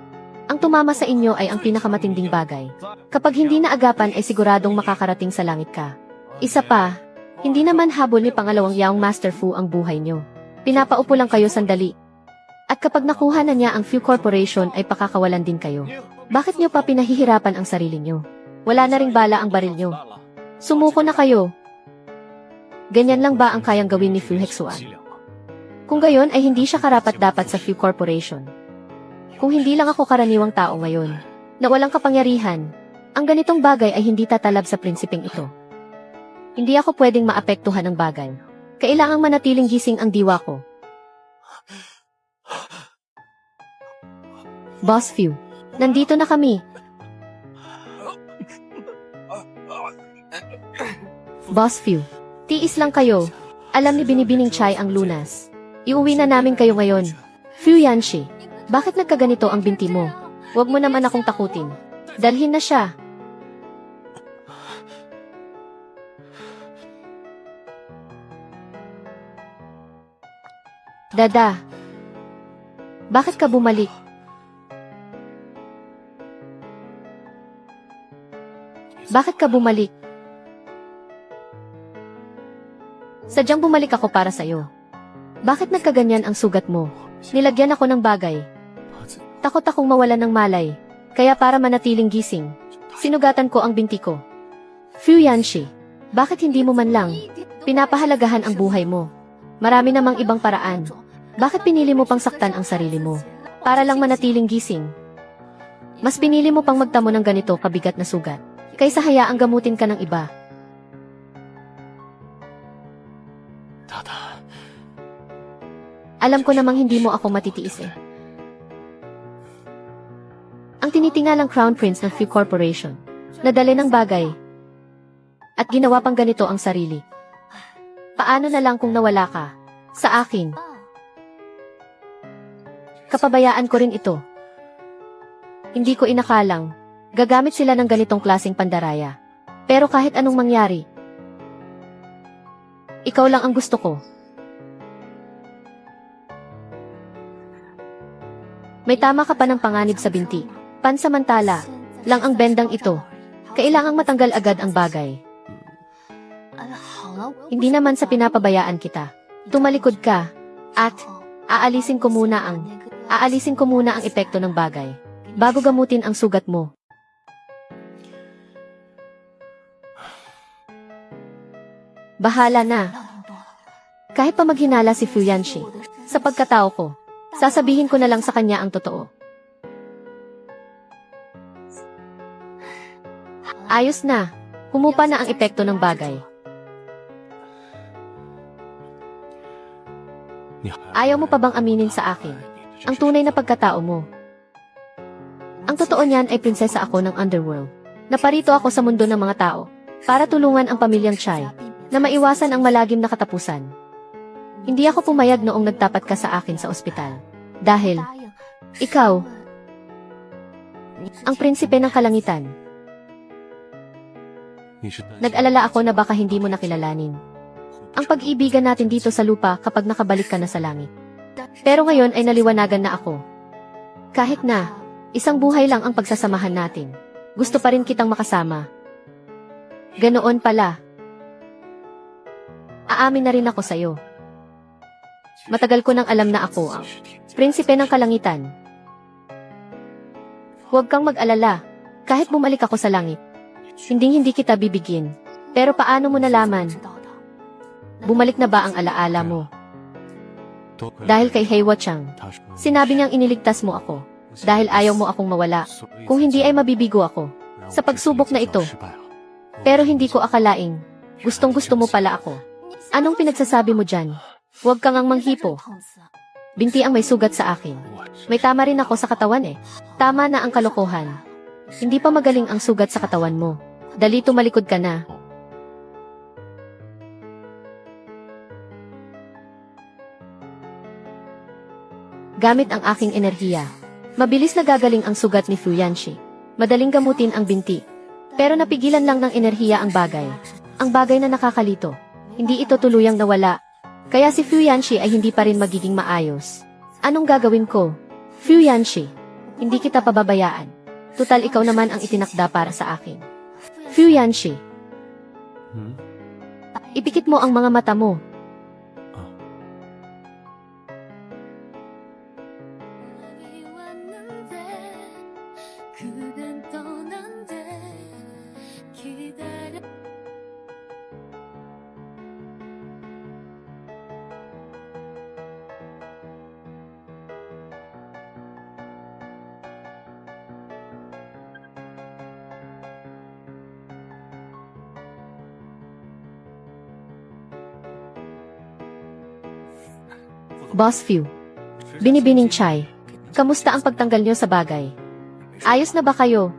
Speaker 1: Ang tumama sa inyo ay ang pinakamatinding bagay. Kapag hindi naagapan ay siguradong makakarating sa langit ka. Isa pa, hindi naman habol ni pangalawang Yaong Master Fu ang buhay nyo. Pinapaupo lang kayo sandali. At kapag nakuha na niya ang Fu Corporation ay pakakawalan din kayo. Bakit niyo pa pinahihirapan ang sarili niyo? Wala na ring bala ang baril niyo. Sumuko na kayo. Ganyan lang ba ang kayang gawin ni Fu Hexuan? Kung gayon ay hindi siya karapat-dapat sa Fu Corporation. Kung hindi lang ako karaniwang tao ngayon, na walang kapangyarihan, ang ganitong bagay ay hindi tatalab sa prinsipeng ito. Hindi ako pwedeng maapektuhan ng bagay. Kailangang manatiling gising ang diwa ko. Boss Fu, nandito na kami. Boss Fu, tiis lang kayo. Alam ni Binibining Chai ang lunas. Iuwi na namin kayo ngayon. Fu Yanshi, bakit nagkaganito ang binti mo? Huwag mo naman akong takutin. Dalhin na siya. Dada, bakit ka bumalik? Bakit ka bumalik? Sadyang bumalik ako para sa'yo. Bakit nagkaganyan ang sugat mo? Nilagyan ako ng bagay. Takot akong mawalan ng malay. Kaya para manatiling gising, sinugatan ko ang binti ko. Fu Yanshi, bakit hindi mo man lang pinapahalagahan ang buhay mo? Marami namang ibang paraan. Bakit pinili mo pang saktan ang sarili mo? Para lang manatiling gising. Mas pinili mo pang magtamo ng ganito kabigat na sugat, kaysa hayaang gamutin ka ng iba.
Speaker 2: Dada.
Speaker 1: Alam ko namang hindi mo ako matitiis eh. Ang tinitingalang Crown Prince ng Fu Corporation, nadali ng bagay, at ginawa pang ganito ang sarili. Paano na lang kung nawala ka? Sa akin. Kapabayaan ko rin ito. Hindi ko inakalang, gagamit sila ng ganitong klaseng pandaraya. Pero kahit anong mangyari, ikaw lang ang gusto ko. May tama ka pa ng panganib sa binti. Pansamantala lang ang bendang ito. Kailangang matanggal agad ang bagay. Hindi naman sa pinapabayaan kita. Tumalikod ka, at aalisin ko muna ang epekto ng bagay bago gamutin ang sugat mo. Bahala na. Kahit pa maghinala si Fu Yanshi, sa pagkatao ko, sasabihin ko na lang sa kanya ang totoo. Ayos na. Humupa na ang epekto ng bagay. Ayaw mo pa bang aminin sa akin ang tunay na pagkatao mo? Ang totoo niyan ay prinsesa ako ng Underworld. Naparito ako sa mundo ng mga tao para tulungan ang pamilyang Chai na maiwasan ang malagim na katapusan. Hindi ako pumayag noong nagtapat ka sa akin sa ospital. Dahil ikaw ang prinsipe ng kalangitan. Nag-alala ako na baka hindi mo nakilalanin ang pag-iibigan natin dito sa lupa kapag nakabalik ka na sa langit. Pero ngayon ay naliwanagan na ako. Kahit na isang buhay lang ang pagsasamahan natin, gusto pa rin kitang makasama. Ganoon pala. Aamin na rin ako sa'yo. Matagal ko nang alam na ako ang prinsipe ng kalangitan. Huwag kang mag-alala. Kahit bumalik ako sa langit, hindi kita bibigyan. Pero paano mo nalaman? Bumalik na ba ang alaala mo? Dahil kay Heiwa Chang, sinabi niyang iniligtas mo ako. Dahil ayaw mo akong mawala. Kung hindi ay mabibigo ako sa pagsubok na ito. Pero hindi ko akalaing gustong-gusto mo pala ako. Anong pinagsasabi mo dyan? Huwag kang ang manghipo. Binti ang may sugat sa akin. May tama rin ako sa katawan eh. Tama na ang kalokohan. Hindi pa magaling ang sugat sa katawan mo. Dali tumalikod ka na. Gamit ang aking enerhiya, mabilis na gagaling ang sugat ni Fu Yanshi. Madaling gamutin ang binti. Pero napigilan lang ng enerhiya ang bagay. Ang bagay na nakakalito. Hindi ito tuluyang nawala. Kaya si Fu Yanshi ay hindi pa rin magiging maayos. Anong gagawin ko? Fu Yanshi, hindi kita pababayaan. Tutal ikaw naman ang itinakda para sa akin. Fu Yanshi, ipikit mo ang mga mata mo. Boss Fu. Binibining Chai. Kamusta ang pagtanggal nyo sa bagay? Ayos na ba kayo?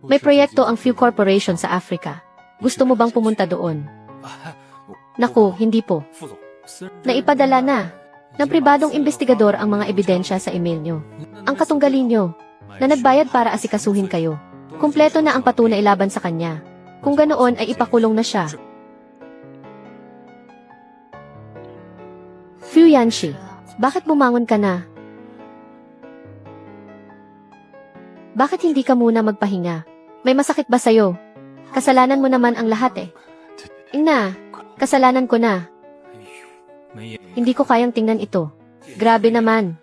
Speaker 1: May proyekto ang Fu Corporation sa Africa. Gusto mo bang pumunta doon? Naku, hindi po. Naipadala na ng pribadong investigador ang mga ebidensya sa email nyo. Ang katunggalin nyo, na nagbayad para asikasuhin kayo. Kumpleto na ang patunay laban sa kanya. Kung ganoon ay ipakulong na siya. Fu Yanxi, bakit bumangon ka na? Bakit hindi ka muna magpahinga? May masakit ba sa'yo? Kasalanan mo naman ang lahat eh. Ina, kasalanan ko na. Hindi ko kayang tingnan ito. Grabe naman.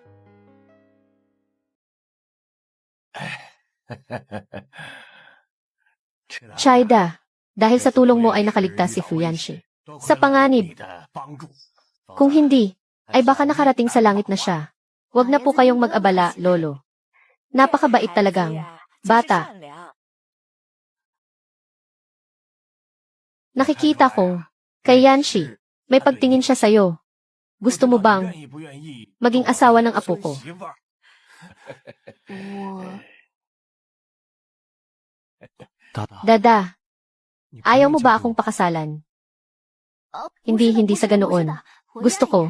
Speaker 1: Chaida, dahil sa tulong mo ay nakaligtas si Fu Yanxi sa panganib. Kung hindi, ay baka nakarating sa langit na siya. Huwag na po kayong mag-abala, Lolo. Napakabait talagang bata. Nakikita ko, kay Yanxi, may pagtingin siya sa'yo. Gusto mo bang maging asawa ng apo ko? Dada, ayaw mo ba akong pakasalan? Hindi sa ganoon. Gusto ko.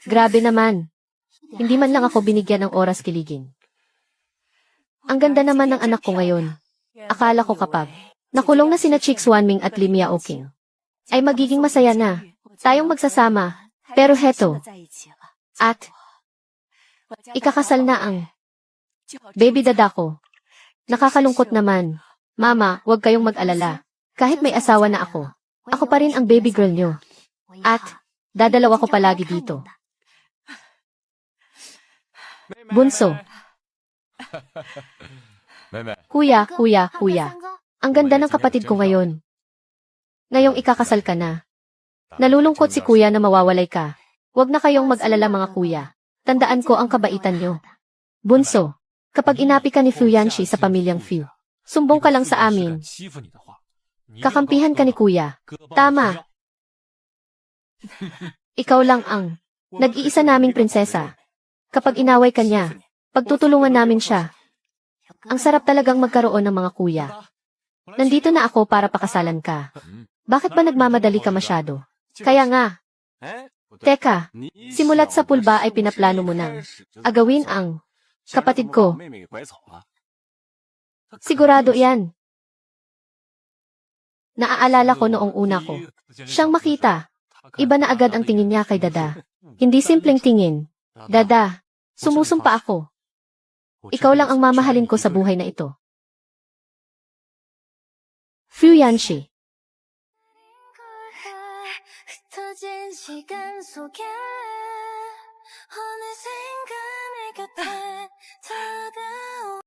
Speaker 1: Grabe naman. Hindi man lang ako binigyan ng oras kiligin. Ang ganda naman ng anak ko ngayon. Akala ko kapag nakulong na sina Chicks Wanming at Lim Yaoking, ay magiging masaya na. Tayong magsasama. Pero heto. At ikakasal na ang baby dada ko. Nakakalungkot naman. Mama, huwag kayong mag-alala. Kahit may asawa na ako pa rin ang baby girl nyo. At dadalaw ako palagi dito. Bunso. Kuya. Ang ganda ng kapatid ko ngayon. Ngayong ikakasal ka na. Nalulungkot si kuya na mawawalay ka. Huwag na kayong mag-alala mga kuya. Tandaan ko ang kabaitan nyo. Bunso, kapag inapi ka ni Fu Yanxi sa pamilyang Fu, sumbong ka lang sa amin. Kakampihan ka ni kuya. Tama. Ikaw lang ang nag-iisa naming prinsesa. Kapag inaway ka niya, pagtutulungan namin siya. Ang sarap talagang magkaroon ng mga kuya. Nandito na ako para pakasalan ka. Bakit ba nagmamadali ka masyado? Kaya nga. Teka, simulat sa pulba ay pinaplano mo nang agawin ang kapatid ko. Sigurado yan. Naaalala ko noong una ko. Siyang makita. Iba na agad ang tingin niya kay Dada. Hindi simpleng tingin. Dada, sumusumpa ako. Ikaw lang ang mamahalin ko sa buhay na ito. Fu Yanxi.
Speaker 3: 흩어진 시간 속에 어느샌가 내 곁에 다가온